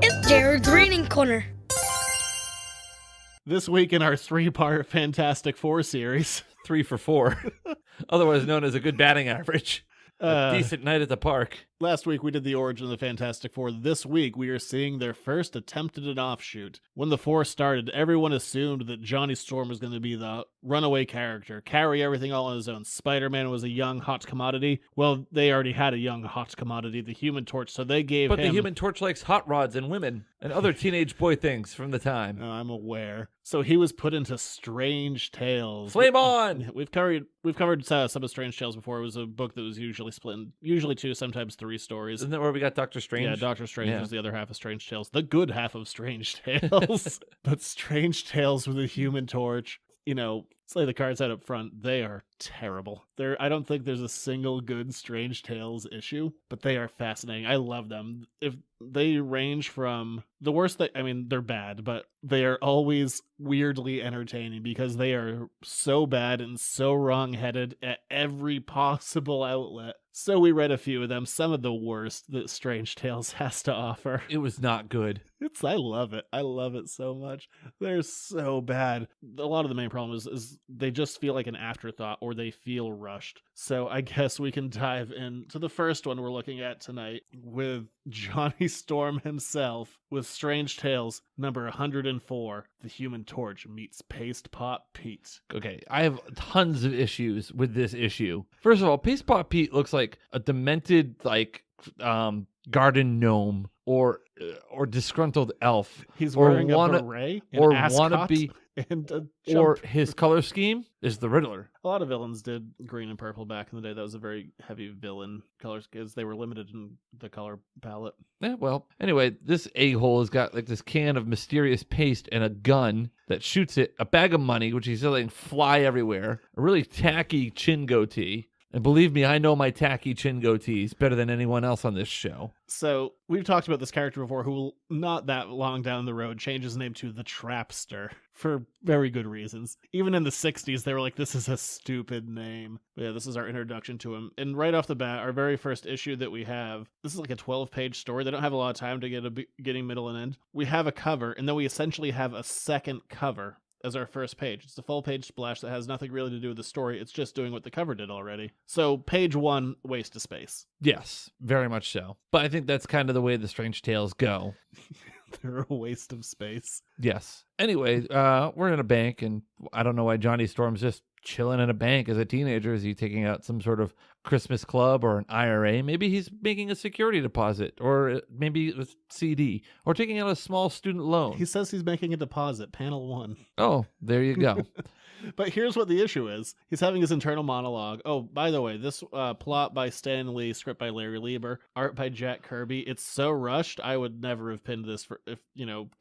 K: It's Jared's Reading Corner.
E: This week in our 3-part Fantastic Four series.
F: 3 for 4. Otherwise known as a good batting average. A decent night at the park.
E: Last week we did the origin of the Fantastic Four. This week we are seeing their first attempt at an offshoot. When the Four started, everyone assumed that Johnny Storm was going to be the runaway character, carry everything all on his own. Spider-Man was a young, hot commodity. Well, they already had a young, hot commodity, the Human Torch, so they gave him...
F: But the Human Torch likes hot rods and women and other teenage boy things from the time.
E: I'm aware. So he was put into Strange Tales.
F: Flame on!
E: We've covered some of Strange Tales before. It was a book that was usually split in, usually 2, sometimes 3 stories.
F: Isn't that where we got Doctor Strange?
E: Yeah, Doctor Strange was the other half of Strange Tales. The good half of Strange Tales. But Strange Tales with a Human Torch. lay the cards out up front. They are terrible. I don't think there's a single good Strange Tales issue, but they are fascinating. I love them. If they range from the worst they're bad, but they are always weirdly entertaining because they are so bad and so wrong-headed at every possible outlet. So we read a few of them, some of the worst that Strange Tales has to offer.
F: It was not good.
E: I love it. I love it so much. They're so bad. A lot of the main problem is they just feel like an afterthought or they feel rushed. So I guess we can dive into the first one we're looking at tonight with Johnny Storm himself with Strange Tales number 104, The Human Torch meets Paste Pot Pete.
F: Okay, I have tons of issues with this issue. First of all, Paste Pot Pete looks like a demented, garden gnome or disgruntled elf.
E: He's wearing a beret, an ascot, and a jump.
F: Or his color scheme is the Riddler.
E: A lot of villains did green and purple back in the day. That was a very heavy villain colors because they were limited in the color palette.
F: Yeah, well, anyway, this a-hole has got like this can of mysterious paste and a gun that shoots it, a bag of money, which he's letting fly everywhere, a really tacky chin goatee. And believe me, I know my tacky chin goatees better than anyone else on this show.
E: So we've talked about this character before who, not that long down the road, changed his name to the Trapster for very good reasons. Even in the 60s, they were like, this is a stupid name. But yeah, this is our introduction to him. And right off the bat, our very first issue that we have, this is like a 12-page story. They don't have a lot of time to get a beginning, middle, and end. We have a cover, and then we essentially have a second cover as our first page. It's a full page splash that has nothing really to do with the story. It's just doing what the cover did already. So page 1, waste of space.
F: Yes, very much so. But I think that's kind of the way the Strange Tales go.
E: They're a waste of space.
F: Yes. Anyway, we're in a bank, and I don't know why Johnny Storm's just chilling in a bank as a teenager. Is he taking out some sort of Christmas club or an IRA? Maybe he's making a security deposit, or maybe a CD, or taking out a small student loan.
E: He says he's making a deposit, panel 1.
F: Oh, there you go.
E: But here's what the issue is. He's having his internal monologue. Oh, by the way, this plot by Stan Lee, script by Larry Lieber, art by Jack Kirby. It's so rushed, I would never have pinned this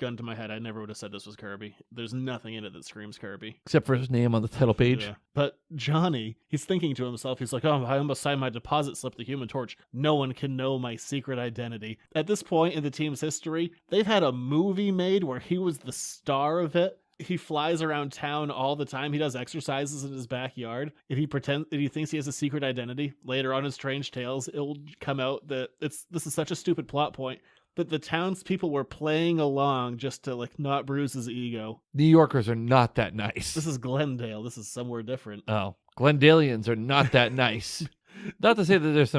E: gun to my head, I never would have said this was Kirby. There's nothing in it that screams Kirby.
F: Except for his name on the title page.
E: Yeah. But Johnny, he's thinking to himself, he's like, oh, I almost signed my deposit slip, the Human Torch. No one can know my secret identity. At this point in the team's history, they've had a movie made where he was the star of it. He flies around town all the time. He does exercises in his backyard. If he thinks he has a secret identity, later on in Strange Tales, it'll come out that this is such a stupid plot point, but the townspeople were playing along just to not bruise his ego.
F: New Yorkers are not that nice.
E: This is Glendale. This is somewhere different.
F: Oh, Glendalians are not that nice. Not to say that there's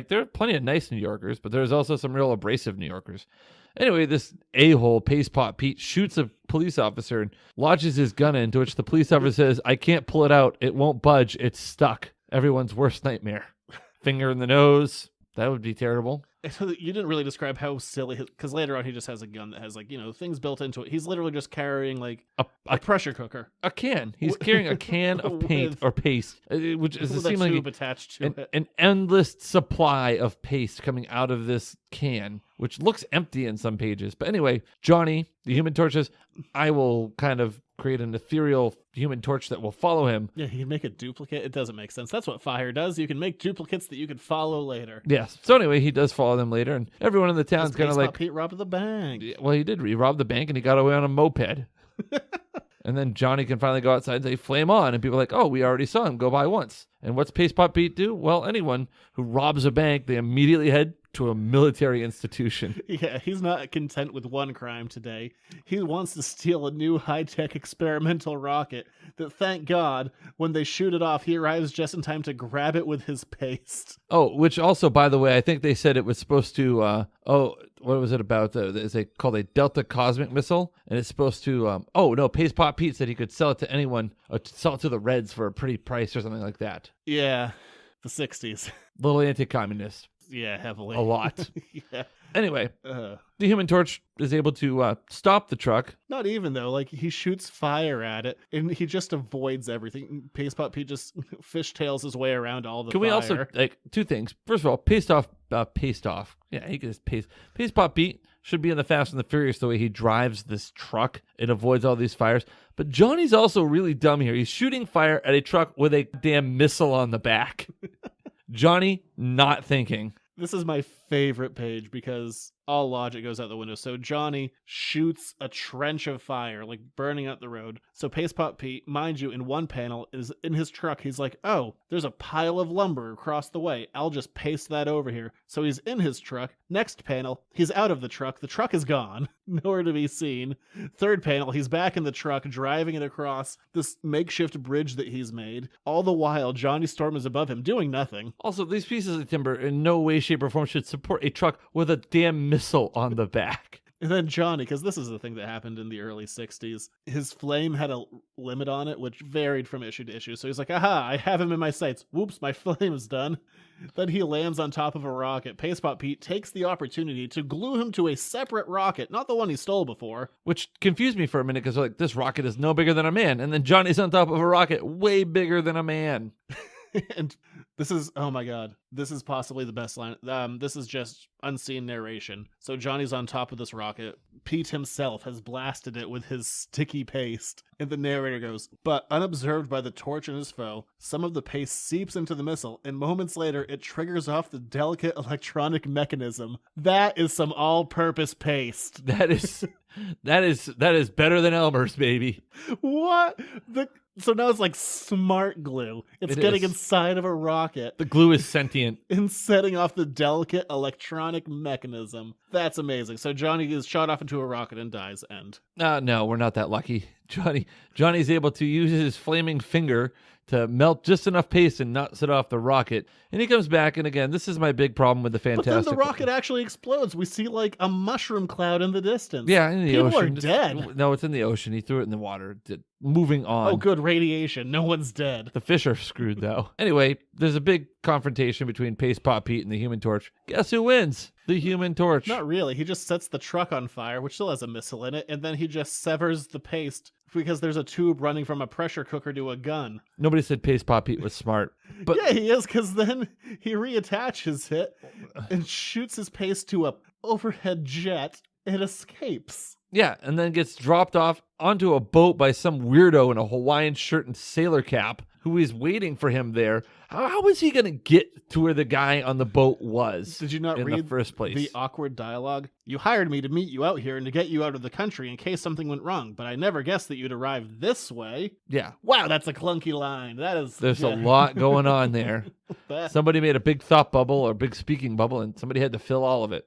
F: there are plenty of nice New Yorkers, but there's also some real abrasive New Yorkers. Anyway, this a-hole, Paste Pot Pete, shoots a police officer and lodges his gun in, to which the police officer says, I can't pull it out. It won't budge. It's stuck. Everyone's worst nightmare. Finger in the nose. That would be terrible.
E: You didn't really describe how silly, because later on he just has a gun that has things built into it. He's literally just carrying a pressure cooker.
F: A can. He's carrying a can of paint or paste, which is
E: with a tube attached to it.
F: An endless supply of paste coming out of this can, which looks empty in some pages. But anyway, Johnny, the Human Torch, says, I will kind of create an ethereal Human Torch that will follow him.
E: Yeah, he can make a duplicate. It doesn't make sense. That's what fire does. You can make duplicates that you can follow later.
F: Yes. So anyway, he does follow them later, and everyone in the town's kind of like...
E: Pete robbed the bank.
F: Well, he did. He robbed the bank, and he got away on a moped. And then Johnny can finally go outside and say, flame on. And people are like, oh, we already saw him go by once. And what's Paste Pot Pete do? Well, anyone who robs a bank, they immediately head to a military institution.
E: Yeah, he's not content with one crime today. He wants to steal a new high-tech experimental rocket that, thank God, when they shoot it off, he arrives just in time to grab it with his paste.
F: Oh, which also, by the way, I think they said it was supposed to, what was it about? It's called a Delta Cosmic Missile, and it's supposed to, Paste Pot Pete said he could sell it to anyone, or sell it to the Reds for a pretty price or something like that.
E: Yeah, the 60s.
F: Little anti-communist.
E: Yeah, heavily.
F: A lot.
E: Yeah.
F: Anyway, the Human Torch is able to stop the truck.
E: Not even, though. He shoots fire at it, and he just avoids everything. Paste Pot Pete just fishtails his way around all the fire.
F: Can we also, two things. First of all, paste off. Yeah, he can just paste. Paste Pot Pete should be in the Fast and the Furious the way he drives this truck and avoids all these fires. But Johnny's also really dumb here. He's shooting fire at a truck with a damn missile on the back. Johnny not thinking.
E: This is my favorite page because all logic goes out the window. So Johnny shoots a trench of fire, like burning up the road. So Paste Pot Pete, mind you, in one panel is in his truck. He's like, oh, there's a pile of lumber across the way. I'll just paste that over here. So he's in his truck. Next panel, he's out of the truck. The truck is gone. Nowhere to be seen. Third panel, he's back in the truck, driving it across this makeshift bridge that he's made. All the while, Johnny Storm is above him, doing nothing.
F: Also, these pieces of timber in no way, shape, or form should support a truck with a damn missile on the back.
E: And then Johnny, because this is the thing that happened in the early 60s, his flame had a limit on it, which varied from issue to issue. So he's like, aha, I have him in my sights. Whoops, my flame is done. Then he lands on top of a rocket. Paste Pot Pete takes the opportunity to glue him to a separate rocket, not the one he stole before.
F: Which confused me for a minute because like, this rocket is no bigger than a man. And then Johnny's on top of a rocket way bigger than a man.
E: And this is, oh my god, this is possibly the best line. This is just unseen narration. So Johnny's on top of this rocket. Pete himself has blasted it with his sticky paste. And the narrator goes, but unobserved by the torch and his foe, some of the paste seeps into the missile, and moments later it triggers off the delicate electronic mechanism. That is some all-purpose paste.
F: That is better than Elmer's, baby.
E: What? So now it's like smart glue. It's getting inside of a rocket.
F: The glue is sentient.
E: And setting off the delicate electronic mechanism. That's amazing. So Johnny is shot off into a rocket and dies. End.
F: No, we're not that lucky. Johnny's able to use his flaming finger to melt just enough paste and not set off the rocket. And he comes back, and again, this is my big problem with the Fantastic.
E: But then the rocket actually explodes. We see like a mushroom cloud in the distance.
F: Yeah, in the ocean.
E: People are dead.
F: No, it's in the ocean. He threw it in the water. Moving on.
E: Oh, good, radiation. No one's dead.
F: The fish are screwed, though. Anyway, there's a big confrontation between Paste Pot Pete and the Human Torch. Guess who wins? The Human Torch.
E: Not really. He just sets the truck on fire, which still has a missile in it, and then he just severs the paste because there's a tube running from a pressure cooker to a gun.
F: Nobody said Paste Pot Pete was smart. But
E: yeah, he is, because then he reattaches it and shoots his paste to a overhead jet and escapes.
F: Yeah, and then gets dropped off onto a boat by some weirdo in a Hawaiian shirt and sailor cap who is waiting for him there. How is he going to get to where the guy on the boat was?
E: Did you not read
F: the first place?
E: The awkward dialogue? You hired me to meet you out here and to get you out of the country in case something went wrong, but I never guessed that you'd arrive this way.
F: Yeah.
E: Wow, that's a clunky line. There's
F: a lot going on there. Somebody made a big thought bubble or a big speaking bubble, and somebody had to fill all of it.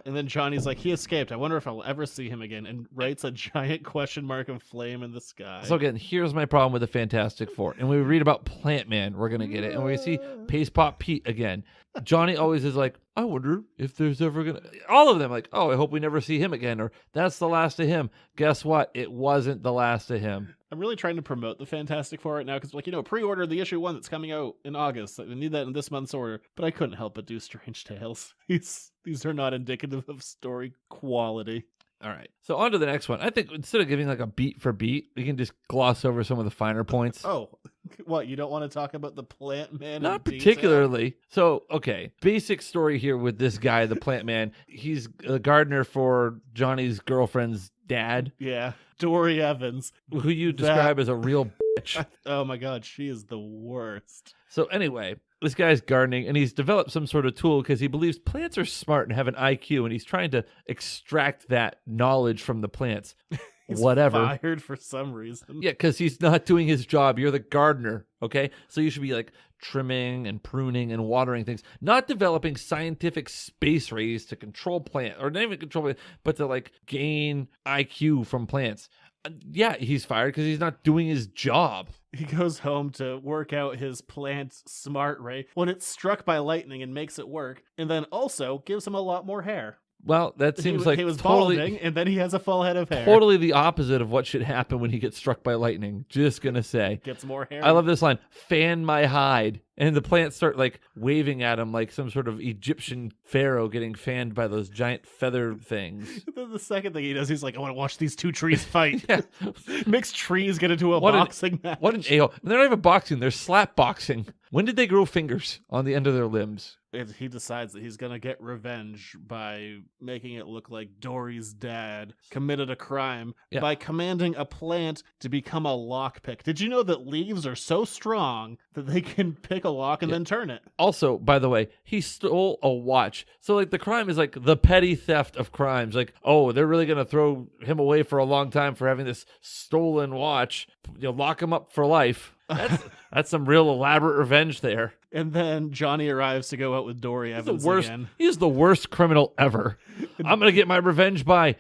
E: And then Johnny's like, he escaped. I wonder if I'll ever see him again, and writes a giant question mark of flame in the sky.
F: So again, here's my problem with the Fantastic Four. And when we read about Plant Man, we're going to get it. And we see Paste Pot Pete again. Johnny always is like, I wonder if there's ever going to... All of them like, oh, I hope we never see him again. Or that's the last of him. Guess what? It wasn't the last of him.
E: I'm really trying to promote the Fantastic Four right now because, pre-order the issue 1 that's coming out in August. I need that in this month's order. But I couldn't help but do Strange Tales. These are not indicative of story quality.
F: All right. So on to the next one. I think instead of giving like a beat for beat, we can just gloss over some of the finer points.
E: Oh, what? You don't want to talk about the Plant Man?
F: Not particularly. So, okay. Basic story here with this guy, the Plant Man. He's a gardener for Johnny's girlfriend's dad.
E: Yeah. Dory Evans.
F: Who you describe as a real bitch.
E: Oh my God. She is the worst.
F: So anyway, this guy's gardening, and he's developed some sort of tool because he believes plants are smart and have an IQ, and he's trying to extract that knowledge from the plants.
E: He's
F: Whatever.
E: fired for some reason.
F: Yeah, because he's not doing his job. You're the gardener, okay? So you should be like trimming and pruning and watering things, not developing scientific space rays to control plants, or not even control plants, but to like gain IQ from plants. Yeah, he's fired because he's not doing his job.
E: He goes home to work out his plant smart ray when it's struck by lightning and makes it work, and then also gives him a lot more hair.
F: Well, that seems like
E: he was
F: totally,
E: balding, and then he has a full head of hair.
F: Totally the opposite of what should happen when he gets struck by lightning. Just gonna say.
E: Gets more hair.
F: I love this line, fan my hide. And the plants start like waving at him like some sort of Egyptian pharaoh getting fanned by those giant feather things.
E: Then the second thing he does, he's like, I want to watch these two trees fight. Mixed trees get into a boxing match.
F: What an a-hole. They're not even boxing, they're slap boxing. When did they grow fingers on the end of their limbs?
E: He decides that he's going to get revenge by making it look like Dory's dad committed a crime by commanding a plant to become a lockpick. Did you know that leaves are so strong that they can pick a lock and then turn it?
F: Also, by the way, he stole a watch. So, like, the crime is like the petty theft of crimes. Like, oh, they're really going to throw him away for a long time for having this stolen watch. You'll lock him up for life. That's some real elaborate revenge there.
E: And then Johnny arrives to go out with Dory Evans again.
F: He's the worst criminal ever. I'm going to get my revenge by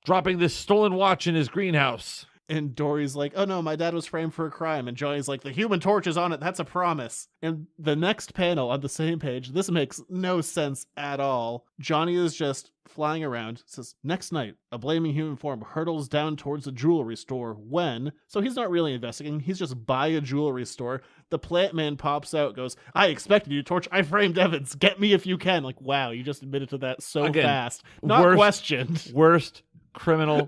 F: dropping this stolen watch in his greenhouse.
E: And Dory's like, oh no, my dad was framed for a crime. And Johnny's like, the Human Torch is on it. That's a promise. And the next panel on the same page, this makes no sense at all. Johnny is just flying around. Says, next night, a blaming human form hurtles down towards a jewelry store when... So he's not really investigating. He's just by a jewelry store. The plant man pops out, goes, I expected you, Torch. I framed Evans. Get me if you can. Like, wow, you just admitted to that so fast. Not questioned.
F: Worst criminal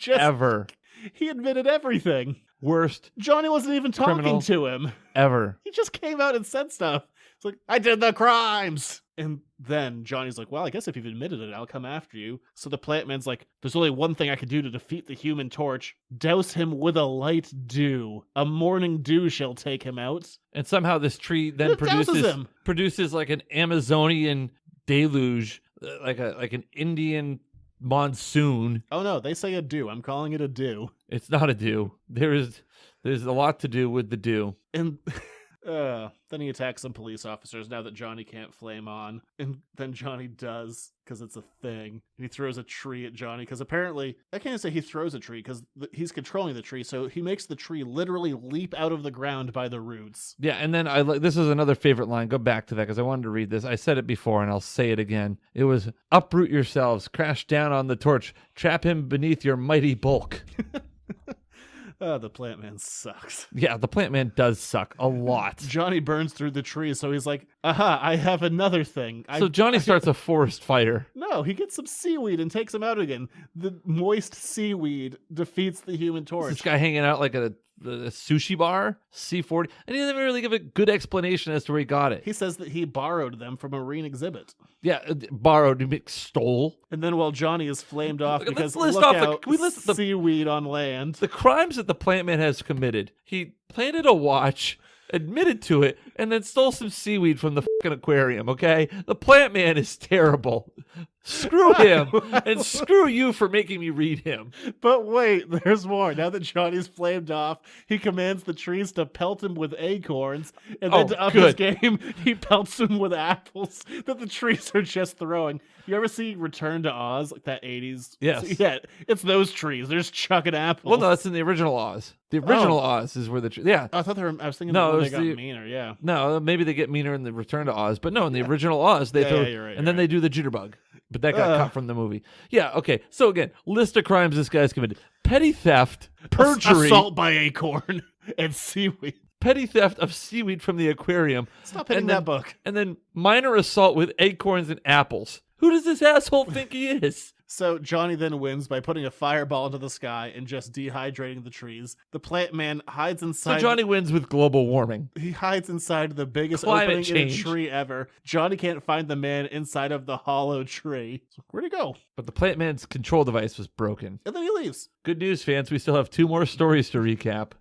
F: ever.
E: He admitted everything.
F: Worst.
E: Johnny wasn't even talking to him.
F: Ever.
E: He just came out and said stuff. It's like, I did the crimes. And then Johnny's like, well, I guess if you've admitted it, I'll come after you. So the plant man's like, there's only one thing I could do to defeat the Human Torch. Douse him with a light dew. A morning dew shall take him out.
F: And somehow this tree then produces like an Amazonian deluge, like an Indian monsoon.
E: Oh no, they say a dew. I'm calling it a dew.
F: It's not a dew. There's a lot to do with the dew.
E: And then he attacks some police officers now that Johnny can't flame on. And then Johnny does, because it's a thing. He throws a tree at Johnny, because apparently, I can't say he throws a tree, because he's controlling the tree, so he makes the tree literally leap out of the ground by the roots.
F: Yeah, and then this is another favorite line. Go back to that, because I wanted to read this. I said it before, and I'll say it again. It was, uproot yourselves, crash down on the torch, trap him beneath your mighty bulk.
E: The plant man sucks.
F: Yeah, the plant man does suck a lot.
E: Johnny burns through the tree, so he's like, aha, I have another thing.
F: So Johnny starts a forest fire.
E: No, he gets some seaweed and takes him out again. The moist seaweed defeats the Human Torch.
F: This guy hanging out like a sushi bar, C40, and he doesn't really give a good explanation as to where he got it.
E: He says that he borrowed them from a marine exhibit.
F: Yeah, borrowed, stole.
E: And then while Johnny is flamed off because seaweed on land.
F: The crimes that the plant man has committed. He planted a watch, admitted to it, and then stole some seaweed from the fucking aquarium, okay? The plant man is terrible. Screw him, and screw you for making me read him.
E: But wait, there's more. Now that Johnny's flamed off, he commands the trees to pelt him with acorns, and then to up his game, he pelts him with apples that the trees are just throwing. You ever see Return to Oz, like that 80s?
F: Yes.
E: Yeah, it's those trees. They're just chucking apples.
F: Well, no, that's in the original Oz. The original Oz is where the yeah.
E: I thought I was thinking they got meaner. Yeah.
F: No, maybe they get meaner in the Return to Oz, but no, in the original Oz they throw,
E: you're right,
F: and then they do the jitterbug. But that got cut from the movie. Yeah, okay. So again, list of crimes this guy's committed: petty theft, perjury,
E: assault by acorn, and seaweed.
F: Petty theft of seaweed from the aquarium.
E: Stop hitting that book.
F: And then minor assault with acorns and apples. Who does this asshole think he is?
E: So Johnny then wins by putting a fireball into the sky and just dehydrating the trees. The plant man hides inside...
F: So Johnny wins with global warming.
E: He hides inside the biggest
F: Climate
E: opening
F: change.
E: in a tree ever. Johnny can't find the man inside of the hollow tree. Where'd he go?
F: But the plant man's control device was broken.
E: And then he leaves.
F: Good news, fans. We still have 2 more stories to recap.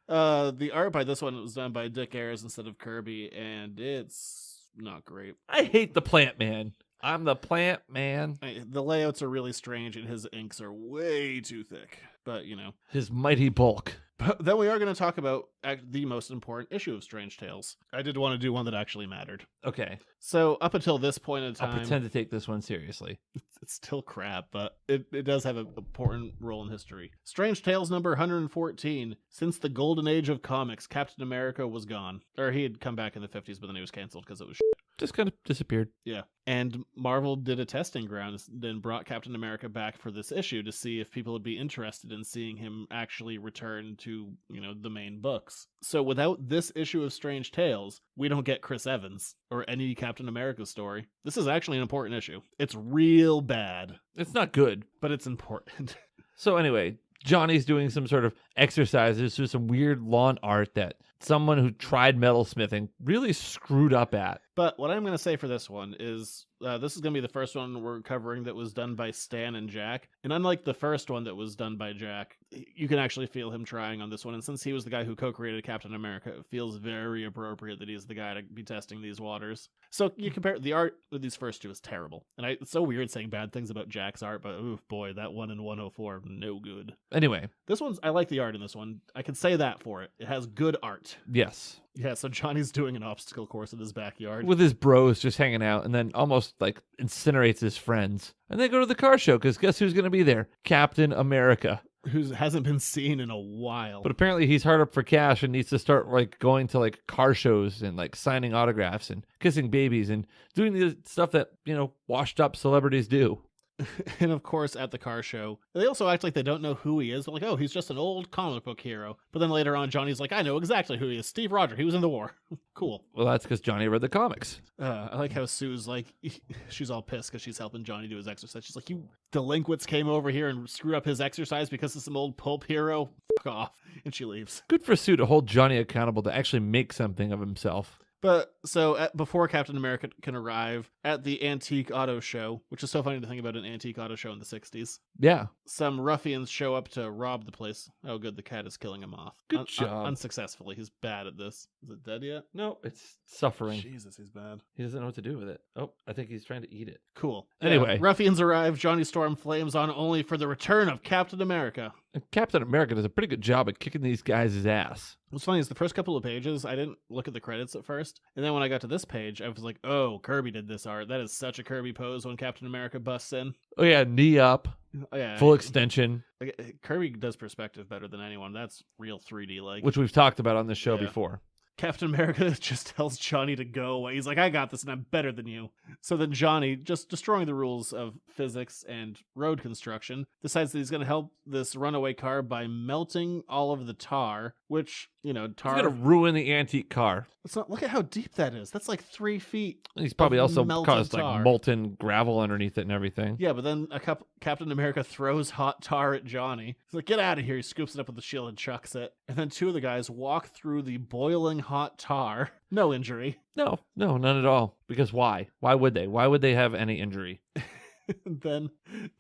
E: The art by this one was done by Dick Ayers instead of Kirby, and it's not great.
F: I hate the plant man. I'm the plant man.
E: The layouts are really strange, and his inks are way too thick. But, you know.
F: His mighty bulk.
E: But then we are going to talk about the most important issue of Strange Tales. I did want to do one that actually mattered.
F: Okay.
E: So up until this point in time...
F: I'll pretend to take this one seriously.
E: It's still crap, but it does have an important role in history. Strange Tales number 114. Since the golden age of comics, Captain America was gone. Or he had come back in the 50s, but then he was canceled because it was shit.
F: Just kind of disappeared.
E: Yeah. And Marvel did a testing ground, then brought Captain America back for this issue to see if people would be interested in seeing him actually return to, you know, the main books. So without this issue of Strange Tales, we don't get Chris Evans or any Captain America story. This is actually an important issue. It's real bad.
F: It's not good,
E: but it's important.
F: So anyway, Johnny's doing some sort of exercises with some weird lawn art that someone who tried metalsmithing really screwed up at.
E: But what I'm going to say for this one is this is going to be the first one we're covering that was done by Stan and Jack. And unlike the first one that was done by Jack, you can actually feel him trying on this one. And since he was the guy who co-created Captain America, it feels very appropriate that he's the guy to be testing these waters. So you compare the art with these first two is terrible. And it's so weird saying bad things about Jack's art, but oof, boy, that one in 104, no good.
F: Anyway.
E: This one's, I like the art in this one. I can say that for it. It has good art.
F: Yes.
E: Yeah, so Johnny's doing an obstacle course in his backyard.
F: With his bros just hanging out, and then almost like incinerates his friends. And they go to the car show, because guess who's going to be there? Captain America.
E: Who hasn't been seen in a while.
F: But apparently he's hard up for cash and needs to start like going to like car shows and like signing autographs and kissing babies and doing the stuff that, washed up celebrities do.
E: And of course, at the car show, they also act like they don't know who he is. They're like, oh, he's just an old comic book hero. But then later on, Johnny's like, I know exactly who he is. Steve Rogers. He was in the war. Cool.
F: Well, that's because Johnny read the comics.
E: I like how Sue's like, she's all pissed because she's helping Johnny do his exercise. She's like, you delinquents came over here and screwed up his exercise because of some old pulp hero. Fuck off. And she leaves.
F: Good for Sue to hold Johnny accountable to actually make something of himself.
E: But so before Captain America can arrive at the antique auto show, which is so funny to think about an antique auto show in the 60s.
F: Yeah.
E: Some ruffians show up to rob the place. Oh, good. The cat is killing him off.
F: Good job.
E: Unsuccessfully. He's bad at this. Is it dead yet?
F: No, it's suffering.
E: Jesus, he's bad.
F: He doesn't know what to do with it. Oh, I think he's trying to eat it.
E: Cool.
F: Anyway.
E: Yeah, ruffians arrive. Johnny Storm flames on only for the return of Captain America.
F: And Captain America does a pretty good job at kicking these guys' ass.
E: What's funny is the first couple of pages, I didn't look at the credits at first. And then when I got to this page, I was like, oh, Kirby did this art. That is such a Kirby pose when Captain America busts in.
F: Oh, yeah. Knee up.
E: Oh, yeah.
F: Full extension.
E: Kirby does perspective better than anyone. That's real 3D like.
F: Which we've talked about on this show before.
E: Captain America just tells Johnny to go away. He's like, I got this and I'm better than you. So then Johnny, just destroying the rules of physics and road construction, decides that he's going to help this runaway car by melting all of the tar, which, tar...
F: He's going to ruin the antique car.
E: It's not, look at how deep that is. That's like 3 feet.
F: He's probably also caused
E: tar.
F: like molten gravel underneath it and everything.
E: Yeah, but then Captain America throws hot tar at Johnny. He's like, get out of here. He scoops it up with the shield and chucks it. And then two of the guys walk through the boiling hot tar. No injury.
F: No, none at all. Because why? Why would they? Why would they have any injury?
E: Then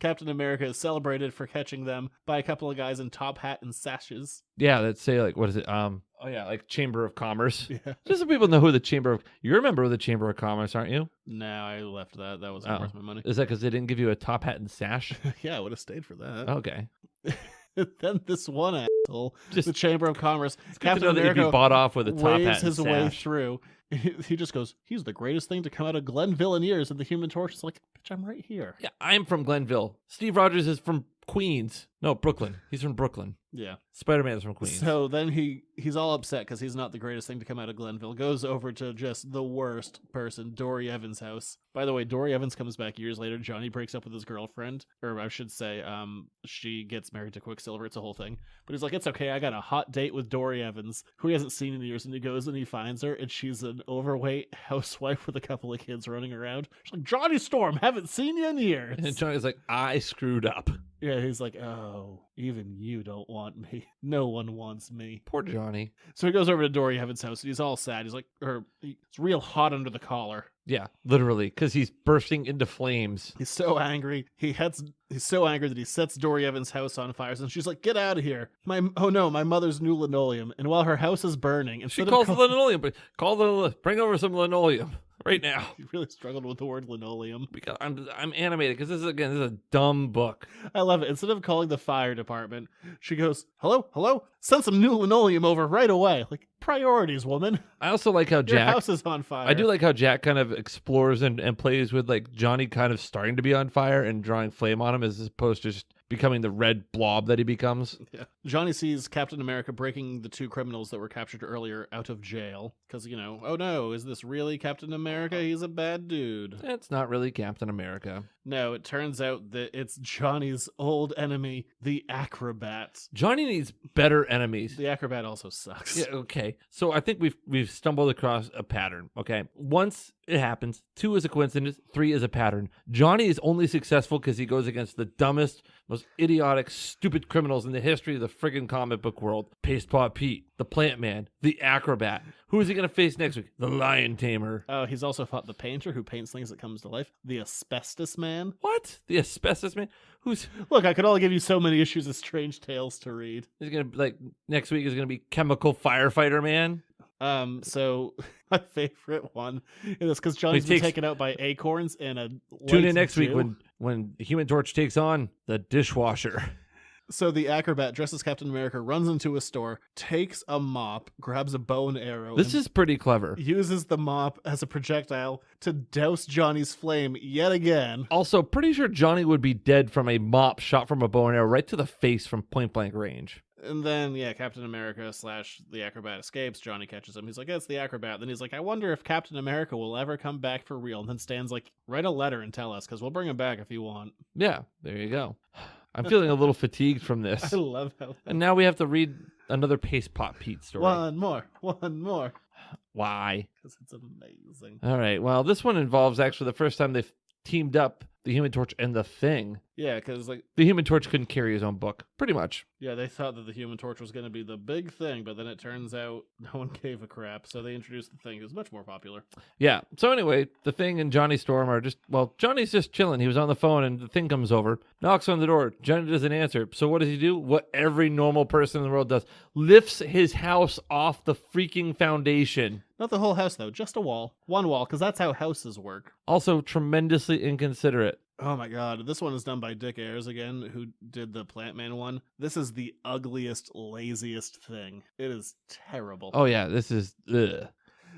E: Captain America is celebrated for catching them by a couple of guys in top hat and sashes.
F: Yeah, let's say like, what is it? Like Chamber of Commerce.
E: Yeah.
F: Just so people know who the Chamber of... You're a member of the Chamber of Commerce, aren't you?
E: No, I left that. That wasn't worth my money.
F: Is that because they didn't give you a top hat and sash?
E: Yeah, I would have stayed for that.
F: Okay.
E: Then this one asshole, the Chamber of Commerce,
F: Captain America be bought off with a top hat
E: waves
F: and
E: his
F: sash.
E: way through. He just goes, he's the greatest thing to come out of Glenville in years. And the Human Torch is like, bitch, I'm right here.
F: Yeah, I'm from Glenville. Steve Rogers is from Queens. No, Brooklyn. He's from Brooklyn.
E: Yeah.
F: Spider-Man's from Queens.
E: So then he's all upset because he's not the greatest thing to come out of Glenville. Goes over to just the worst person, Dory Evans' house. By the way, Dory Evans comes back years later. Johnny breaks up with his girlfriend. Or I should say, she gets married to Quicksilver. It's a whole thing. But he's like, it's okay. I got a hot date with Dory Evans, who he hasn't seen in years. And he goes and he finds her. And she's an overweight housewife with a couple of kids running around. She's like, Johnny Storm, haven't seen you in years.
F: And Johnny's like, I screwed up.
E: Yeah, he's like, oh, even you don't want me. No one wants me.
F: Poor Johnny.
E: So he goes over to Dory Evans' house, and he's all sad. He's like, it's real hot under the collar.
F: Yeah, literally, because he's bursting into flames.
E: He's so angry. He's so angry that he sets Dory Evans' house on fire. And she's like, get out of here. My mother's new linoleum. And while her house is burning...
F: She calls the linoleum, but bring over some linoleum. Right now.
E: You really struggled with the word linoleum.
F: Because I'm animated, because this is a dumb book.
E: I love it. Instead of calling the fire department, she goes, hello? Send some new linoleum over right away. Like, priorities, woman.
F: I also like how
E: Your house is on fire.
F: I do like how Jack kind of explores and plays with, like, Johnny kind of starting to be on fire and drawing flame on him as opposed to just becoming the red blob that he becomes.
E: Yeah. Johnny sees Captain America breaking the two criminals that were captured earlier out of jail. Because, oh no, is this really Captain America? He's a bad dude.
F: It's not really Captain America.
E: No, it turns out that it's Johnny's old enemy, the Acrobat.
F: Johnny needs better enemies.
E: The Acrobat also sucks.
F: Yeah, okay. So I think we've stumbled across a pattern, okay? Once It happens. 2 is a coincidence. 3 is a pattern. Johnny is only successful because he goes against the dumbest, most idiotic, stupid criminals in the history of the friggin' comic book world. Paste Pot Pete, the Plant Man, the Acrobat. Who is he going to face next week? The Lion Tamer.
E: Oh, he's also fought the Painter, who paints things that comes to life. The Asbestos Man.
F: What? The Asbestos Man? Who's...
E: Look, I could only give you so many issues of Strange Tales to read.
F: He's going to, next week is going to be Chemical Firefighter Man.
E: So my favorite one is because Johnny's been taken out by acorns and a
F: tune in next week when the Human Torch takes on the dishwasher.
E: So the Acrobat, dressed as Captain America, runs into a store, takes a mop, grabs a bow and arrow.
F: This is pretty clever.
E: Uses the mop as a projectile to douse Johnny's flame yet again.
F: Also, pretty sure Johnny would be dead from a mop shot from a bow and arrow right to the face from point blank range.
E: And then, Captain America / the Acrobat escapes. Johnny catches him. He's like, it's the Acrobat. Then he's like, I wonder if Captain America will ever come back for real. And then Stan's like, write a letter and tell us, because we'll bring him back if you want.
F: Yeah, there you go. I'm feeling a little fatigued from this.
E: I love how...
F: And now we have to read another Paste Pot Pete story.
E: One more.
F: Why?
E: Because it's amazing.
F: All right, well, this one involves actually the first time they've teamed up the Human Torch and the Thing.
E: Yeah, because
F: the Human Torch couldn't carry his own book, pretty much.
E: Yeah, they thought that the Human Torch was going to be the big thing, but then it turns out no one gave a crap, so they introduced the Thing, who's much more popular.
F: Yeah, so anyway, the Thing and Johnny Storm are Johnny's just chilling. He was on the phone, and the Thing comes over, knocks on the door. Johnny doesn't answer. So what does he do? What every normal person in the world does. Lifts his house off the freaking foundation.
E: Not the whole house, though. Just a wall. One wall, because that's how houses work.
F: Also, tremendously inconsiderate.
E: Oh my god, this one is done by Dick Ayers again, who did the Plant Man one. This is the ugliest, laziest thing. It is terrible.
F: Oh yeah, this is... ugh.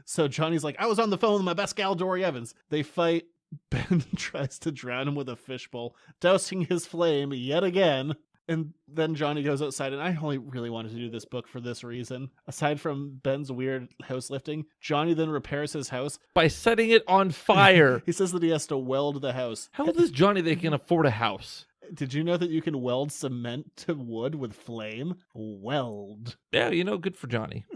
E: So Johnny's like, I was on the phone with my best gal, Dory Evans. They fight. Ben tries to drown him with a fishbowl, dousing his flame yet again. And then Johnny goes outside, and I only really wanted to do this book for this reason. Aside from Ben's weird house lifting, Johnny then repairs his house
F: by setting it on fire.
E: He says that he has to weld the house.
F: How old is Johnny that he can afford a house?
E: Did you know that you can weld cement to wood with flame? Weld.
F: Yeah, good for Johnny.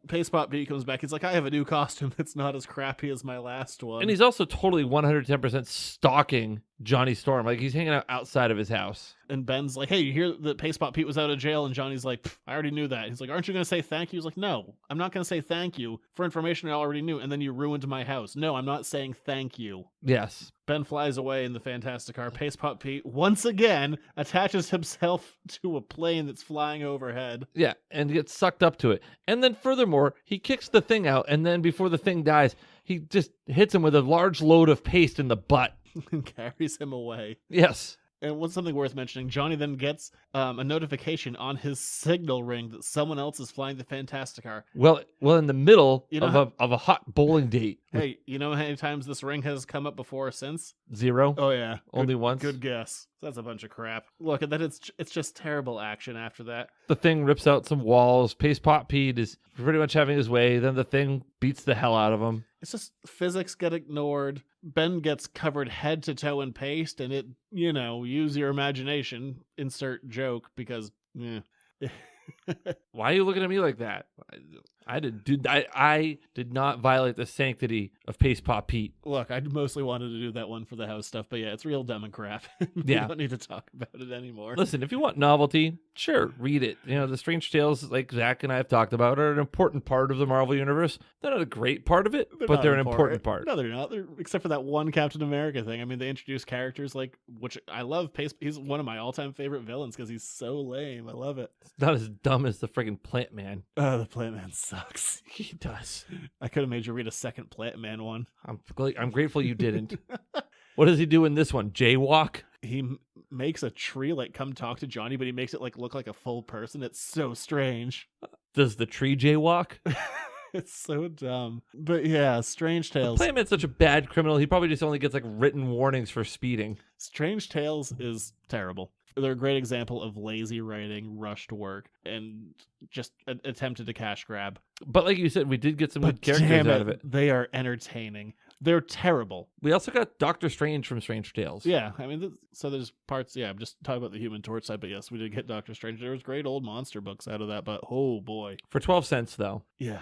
E: Paste Pot Pete comes back. He's like, I have a new costume that's not as crappy as my last one.
F: And he's also totally 110% stalking Johnny Storm. Like, he's hanging out outside of his house.
E: And Ben's like, hey, you hear that Paste Pot Pete was out of jail? And Johnny's like, I already knew that. He's like, aren't you going to say thank you? He's like, no, I'm not going to say thank you for information I already knew. And then you ruined my house. No, I'm not saying thank you.
F: Yes.
E: Ben flies away in the Fantastic Car. Paste Pot Pete once again attaches himself to a plane that's flying overhead.
F: Yeah, and gets sucked up to it. And then furthermore, he kicks the Thing out, and then before the Thing dies, he just hits him with a large load of paste in the butt.
E: And carries him away.
F: Yes.
E: And what's something worth mentioning, Johnny then gets a notification on his signal ring that someone else is flying the Fantastic Car.
F: Well, in the middle of a hot bowling date.
E: Hey, you know how many times this ring has come up before or since?
F: 0.
E: Oh, yeah.
F: Only once?
E: Good guess. That's a bunch of crap. Look, and then it's just terrible action after that.
F: The Thing rips out some walls. Paste Pot Pete is pretty much having his way. Then the Thing beats the hell out of him.
E: It's just physics get ignored. Ben gets covered head to toe in paste, and it, use your imagination. Insert joke, because,
F: Why are you looking at me like that? I did not violate the sanctity of Paste Pot Pete.
E: Look, I mostly wanted to do that one for the house stuff, but yeah, it's real dumb and crap. We don't need to talk about it anymore.
F: Listen, if you want novelty, sure, read it. The Strange Tales, like Zach and I have talked about, are an important part of the Marvel Universe. They're not a great part of it, but they're an important part.
E: No, they're not. Except for that one Captain America thing. I mean, they introduce characters which I love. He's one of my all-time favorite villains because he's so lame. I love it.
F: It's not as dumb as the friggin' Plant Man.
E: The Plant Man sucks.
F: He does.
E: I could have made you read a second Plant Man one.
F: I'm grateful you didn't. What does he do in this one? Jaywalk?
E: He makes a tree come talk to Johnny, but he makes it look like a full person. It's so strange.
F: Does the tree jaywalk?
E: It's so dumb. But yeah, Strange Tales.
F: Plant Man's such a bad criminal. He probably just only gets written warnings for speeding.
E: Strange Tales is terrible. They're a great example of lazy writing, rushed work, and just attempted to cash grab.
F: But like you said, we did get some good characters out of it.
E: They are entertaining. They're terrible.
F: We also got Doctor Strange from Strange Tales.
E: Yeah, I mean, so there's parts, I'm just talking about the Human Torch side, but yes, we did get Doctor Strange. There was great old monster books out of that, but oh boy.
F: For 12 cents, though.
E: Yeah.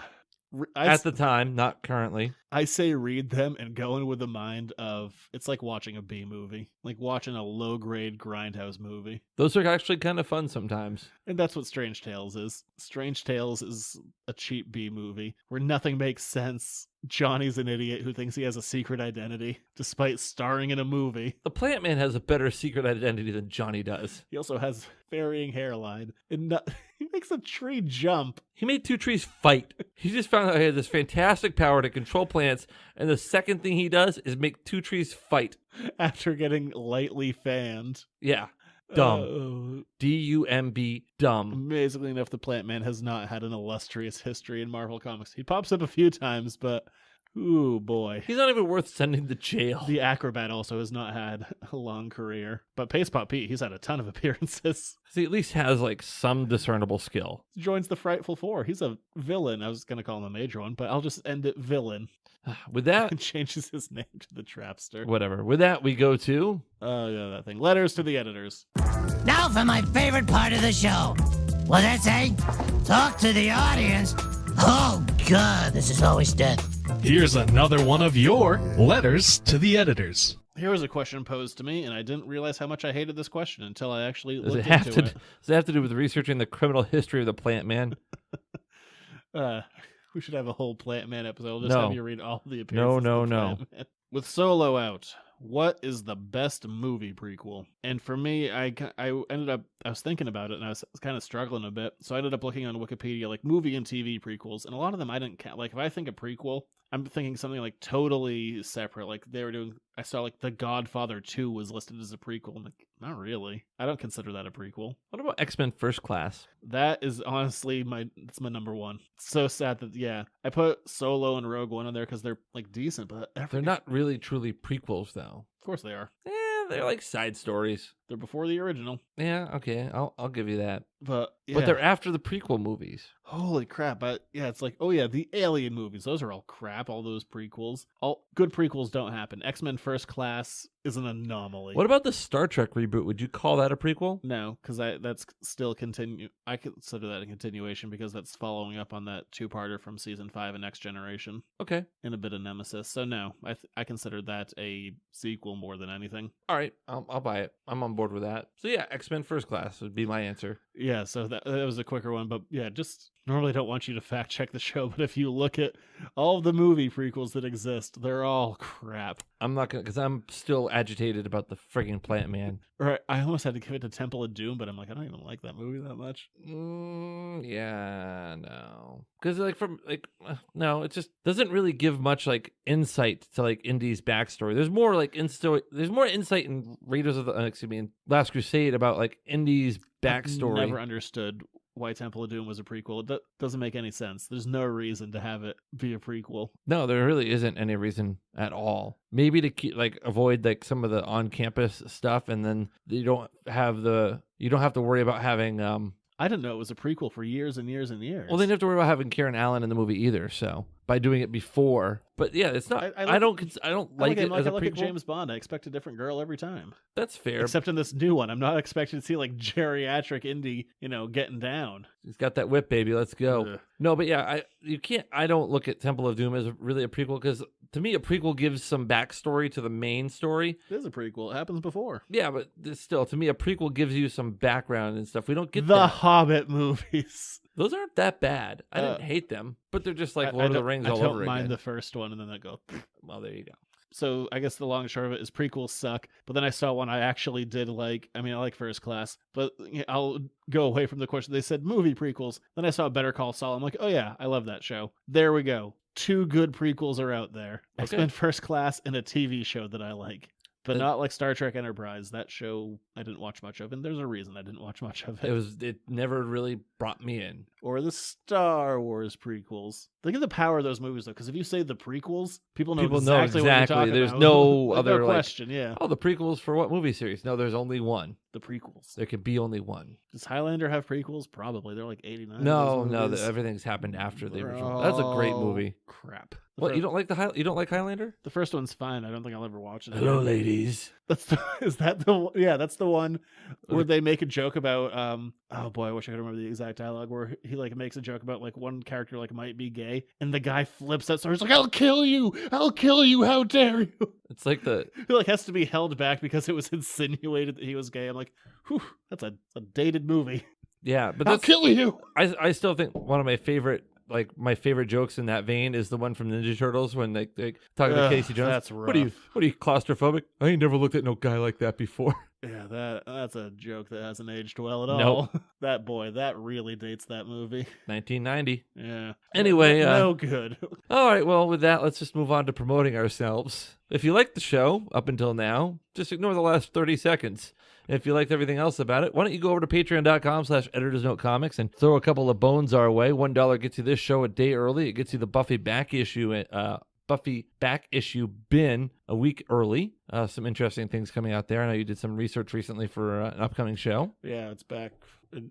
F: At the time, not currently.
E: I say read them and go in with the mind of it's like watching a B movie, like watching a low grade grindhouse movie.
F: Those are actually kind of fun sometimes.
E: And that's what Strange Tales is. Strange Tales is a cheap B movie where nothing makes sense. Johnny's an idiot who thinks he has a secret identity despite starring in a movie.
F: The Plant Man has a better secret identity than Johnny does.
E: He also has varying hairline. And he makes a tree jump.
F: He made two trees fight. He just found out he had this fantastic power to control plants, and the second thing he does is make two trees fight.
E: After getting lightly fanned.
F: Yeah. Dumb. D-U-M-B, dumb.
E: Amazingly enough, the Plant Man has not had an illustrious history in Marvel Comics. He pops up a few times, but ooh boy.
F: He's not even worth sending to jail.
E: The Acrobat also has not had a long career. But Paste Pot Pete, he's had a ton of appearances.
F: He at least has like some discernible skill.
E: Joins the Frightful Four. He's a villain. I was going to call him a major one, but I'll just end it villain.
F: With that...
E: And changes his name to the Trapster.
F: Whatever. With that, we go to...
E: Oh, yeah, that thing. Letters to the editors.
L: Now for my favorite part of the show. What's that say? Talk to the audience. Oh, God, this is always death.
G: Here's another one of your letters to the editors.
E: Here was a question posed to me, and I didn't realize how much I hated this question until I actually looked into it.
F: Does it have to do with researching the criminal history of the Plant Man?
E: We should have a whole Plant Man episode. I'll just have you read all the appearances.
F: No.
E: With Solo out, what is the best movie prequel? And for me, I was thinking about it, and I was kind of struggling a bit. So I ended up looking on Wikipedia, like movie and TV prequels, and a lot of them I didn't count. Like if I think of prequel, I'm thinking something like totally separate. Like they were doing, I saw like The Godfather 2 was listed as a prequel. I'm like, not really. I don't consider that a prequel.
F: What about X-Men First Class?
E: That is honestly it's my number one. It's so sad that, yeah, I put Solo and Rogue One on there because they're like decent, but
F: they're not really truly prequels though.
E: Of course they are.
F: They're like side stories.
E: They're before the original.
F: Yeah, okay, I'll give you that.
E: But
F: they're after the prequel movies.
E: Holy crap! But yeah, it's like, oh yeah, the Alien movies. Those are all crap. All those prequels. All good prequels don't happen. X-Men First Class is an anomaly.
F: What about the Star Trek reboot? Would you call that a prequel?
E: No, because that's still continue. I consider that a continuation because that's following up on that two-parter from season 5 of Next Generation.
F: Okay,
E: and a bit of Nemesis. So no, I consider that a sequel more than anything.
F: All right, I'll buy it. I'm on board with that. So yeah, X-Men First Class would be my answer.
E: Yeah, so that was a quicker one, but yeah, just normally don't want you to fact check the show, but if you look at all of the movie prequels that exist, they're all crap.
F: I'm not gonna, because I'm still agitated about the friggin' Plant Man.
E: Right, I almost had to give it to Temple of Doom, but I'm like, I don't even like that movie that much.
F: Yeah, no, because no, it just doesn't really give much like insight to like Indy's backstory. There's more like there's more insight in Raiders of the in Last Crusade about like Indy's backstory.
E: I've never understood why Temple of Doom was a prequel. It doesn't make any sense. There's no reason to have it be a prequel.
F: No, there really isn't any reason at all. Maybe to keep, avoid like some of the on-campus stuff, and then you don't have to worry about having
E: I didn't know it was a prequel for years and years and years.
F: Well, they didn't have to worry about having Karen Allen in the movie either. So by doing it before, but yeah, it's not. I don't like it as a prequel.
E: At James Bond, I expect a different girl every time.
F: That's fair.
E: Except in this new one, I'm not expecting to see like geriatric Indy, getting down.
F: He's got that whip, baby. Let's go.
E: Ugh.
F: No, but yeah, I don't look at Temple of Doom as really a prequel, because to me, a prequel gives some backstory to the main story.
E: It is a prequel. It happens before.
F: Yeah, but still, to me, a prequel gives you some background and stuff. We don't get
E: the
F: that.
E: Hobbit movies.
F: Those aren't that bad. I didn't hate them, but they're just like Lord of the Rings all over again.
E: I don't mind the first one, and then I go,
F: well, there you go.
E: So I guess the long and short of it is prequels suck. But then I saw one I actually did like. I mean, I like First Class, but I'll go away from the question. They said movie prequels. Then I saw Better Call Saul. I'm like, oh yeah, I love that show. There we go. 2 good prequels are out there. Okay. X-Men First Class and a TV show that I like. But not like Star Trek Enterprise. That show I didn't watch much of, and there's a reason I didn't watch much of it.
F: It never really brought me in.
E: Or the Star Wars prequels. Think of the power of those movies, though, because if you say the prequels, people know exactly what you're talking
F: There's
E: about.
F: no other
E: no question, yeah.
F: Oh, the prequels for what movie series? No, there's only one.
E: The prequels.
F: There could be only one.
E: Does Highlander have prequels? Probably. They're like 89.
F: No, everything's happened after the original. That's a great movie.
E: Crap.
F: What, you don't like Highlander?
E: The first one's fine. I don't think I'll ever watch it.
F: Hello, ladies.
E: That's that's the one where they make a joke about oh boy, I wish I could remember the exact dialogue, where he like makes a joke about like one character like might be gay, and the guy flips out, so he's like, I'll kill you, how dare you.
F: It's like
E: he like has to be held back because it was insinuated that he was gay. I'm like, whew, that's a dated movie.
F: Yeah, but
E: I'll kill you.
F: I still think one of my favorite jokes in that vein is the one from Ninja Turtles when they talk about Casey Jones.
E: That's rough.
F: What are you claustrophobic? I ain't never looked at no guy like that before.
E: Yeah, that's a joke that hasn't aged well at all.
F: Nope.
E: that really dates that movie.
F: 1990.
E: Yeah.
F: Anyway,
E: no good.
F: All right, well, with that, let's just move on to promoting ourselves. If you liked the show up until now, just ignore the last 30 seconds. If you liked everything else about it, why don't you go over to patreon.com/editorsnotecomics and throw a couple of bones our way. $1 gets you this show a day early. It gets you the Buffy back issue bin a week early. Some interesting things coming out there. I know you did some research recently for an upcoming show.
E: Yeah, it's back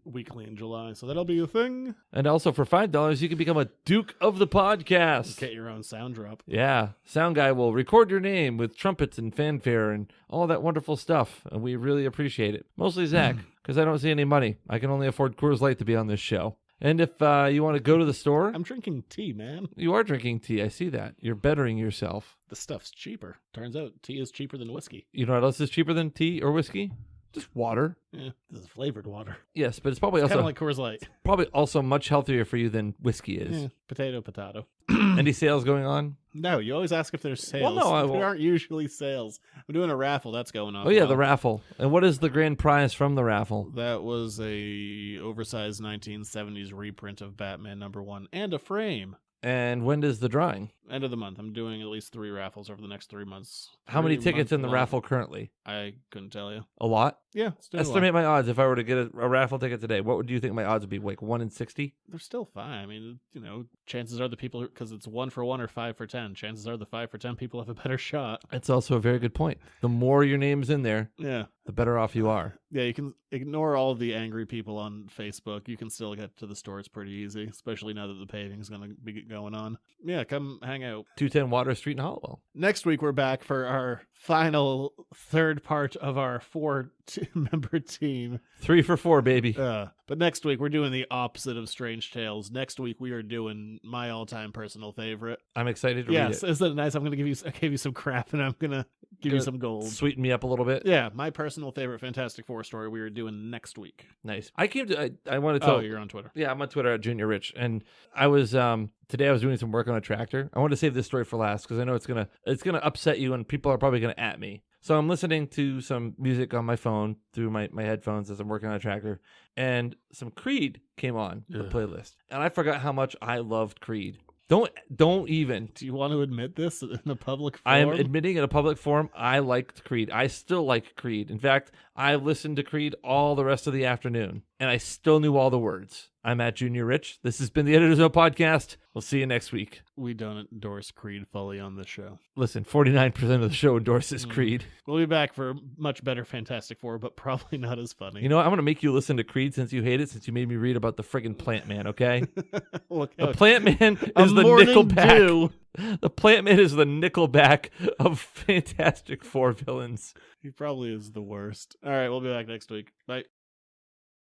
E: weekly in July, so that'll be a thing.
F: And also for $5, you can become a Duke of the Podcast.
E: Get your own sound drop.
F: Yeah, sound guy will record your name with trumpets and fanfare and all that wonderful stuff, and we really appreciate it. Mostly Zach, because I don't see any money. I can only afford Coors Light to be on this show. And if you want to go to the store...
E: I'm drinking tea, man.
F: You are drinking tea. I see that. You're bettering yourself.
E: The stuff's cheaper. Turns out tea is cheaper than whiskey.
F: You know what else is cheaper than tea or whiskey? Just water.
E: Yeah, this is flavored water.
F: Yes, but it's probably also...
E: kind of like Coors Light.
F: Probably also much healthier for you than whiskey is.
E: Yeah, potato.
F: Any sales going on?
E: No, you always ask if there's sales.
F: Well, no,
E: there aren't usually sales. I'm doing a raffle. That's going on.
F: Oh, yeah, the raffle. And what is the grand prize from the raffle?
E: That was a oversized 1970s reprint of Batman #1 and a frame.
F: And when does the drawing?
E: End of the month. I'm doing at least 3 raffles over the next 3 months.
F: How many tickets in the raffle currently?
E: I couldn't tell you.
F: A lot?
E: Yeah.
F: Estimate my odds if I were to get a raffle ticket today. What do you think my odds would be? Like 1 in 60?
E: They're still fine. I mean, chances are the people, because it's 1 for 1 or 5 for 10. Chances are the 5 for 10 people have a better shot.
F: That's also a very good point. The more your name's in there,
E: yeah,
F: the better off you are.
E: Yeah, you can ignore all the angry people on Facebook. You can still get to the store. It's pretty easy, especially now that the paving's going to be going on. Yeah, come hang out.
F: 210 Water Street in Hollowell.
E: Next week, we're back for our final third part of our 4-member team.
F: 3 for 4, baby.
E: But next week, we're doing the opposite of Strange Tales. Next week, we are doing my all-time personal favorite.
F: I'm excited to read it.
E: Yes, isn't it nice? I gave you some crap, and I'm going to give you some gold.
F: Sweeten me up a little bit.
E: Yeah, my personal favorite Fantastic Four story we are doing next week.
F: Nice. I want to tell...
E: Oh, you're on Twitter.
F: Yeah, I'm on Twitter at Junior Rich. And I was... Today I was doing some work on a tractor. I want to save this story for last because I know it's gonna upset you and people are probably gonna at me. So I'm listening to some music on my phone through my headphones as I'm working on a tractor, and some Creed came on the playlist, and I forgot how much I loved Creed. Don't even.
E: Do you want to admit this in a public forum?
F: I am admitting in a public forum I liked Creed. I still like Creed. In fact, I listened to Creed all the rest of the afternoon, and I still knew all the words. I'm at Junior Rich. This has been the Editor's Note Podcast. We'll see you next week.
E: We don't endorse Creed fully on this show.
F: Listen, 49% of the show endorses Creed.
E: We'll be back for much better Fantastic Four, but probably not as funny.
F: You know what? I'm going to make you listen to Creed since you hate it, since you made me read about the friggin' Plant Man, okay?
E: Look,
F: the Plant Man is the Nickelback. The Plant Man is the Nickelback of Fantastic Four villains.
E: He probably is the worst. All right, we'll be back next week. Bye.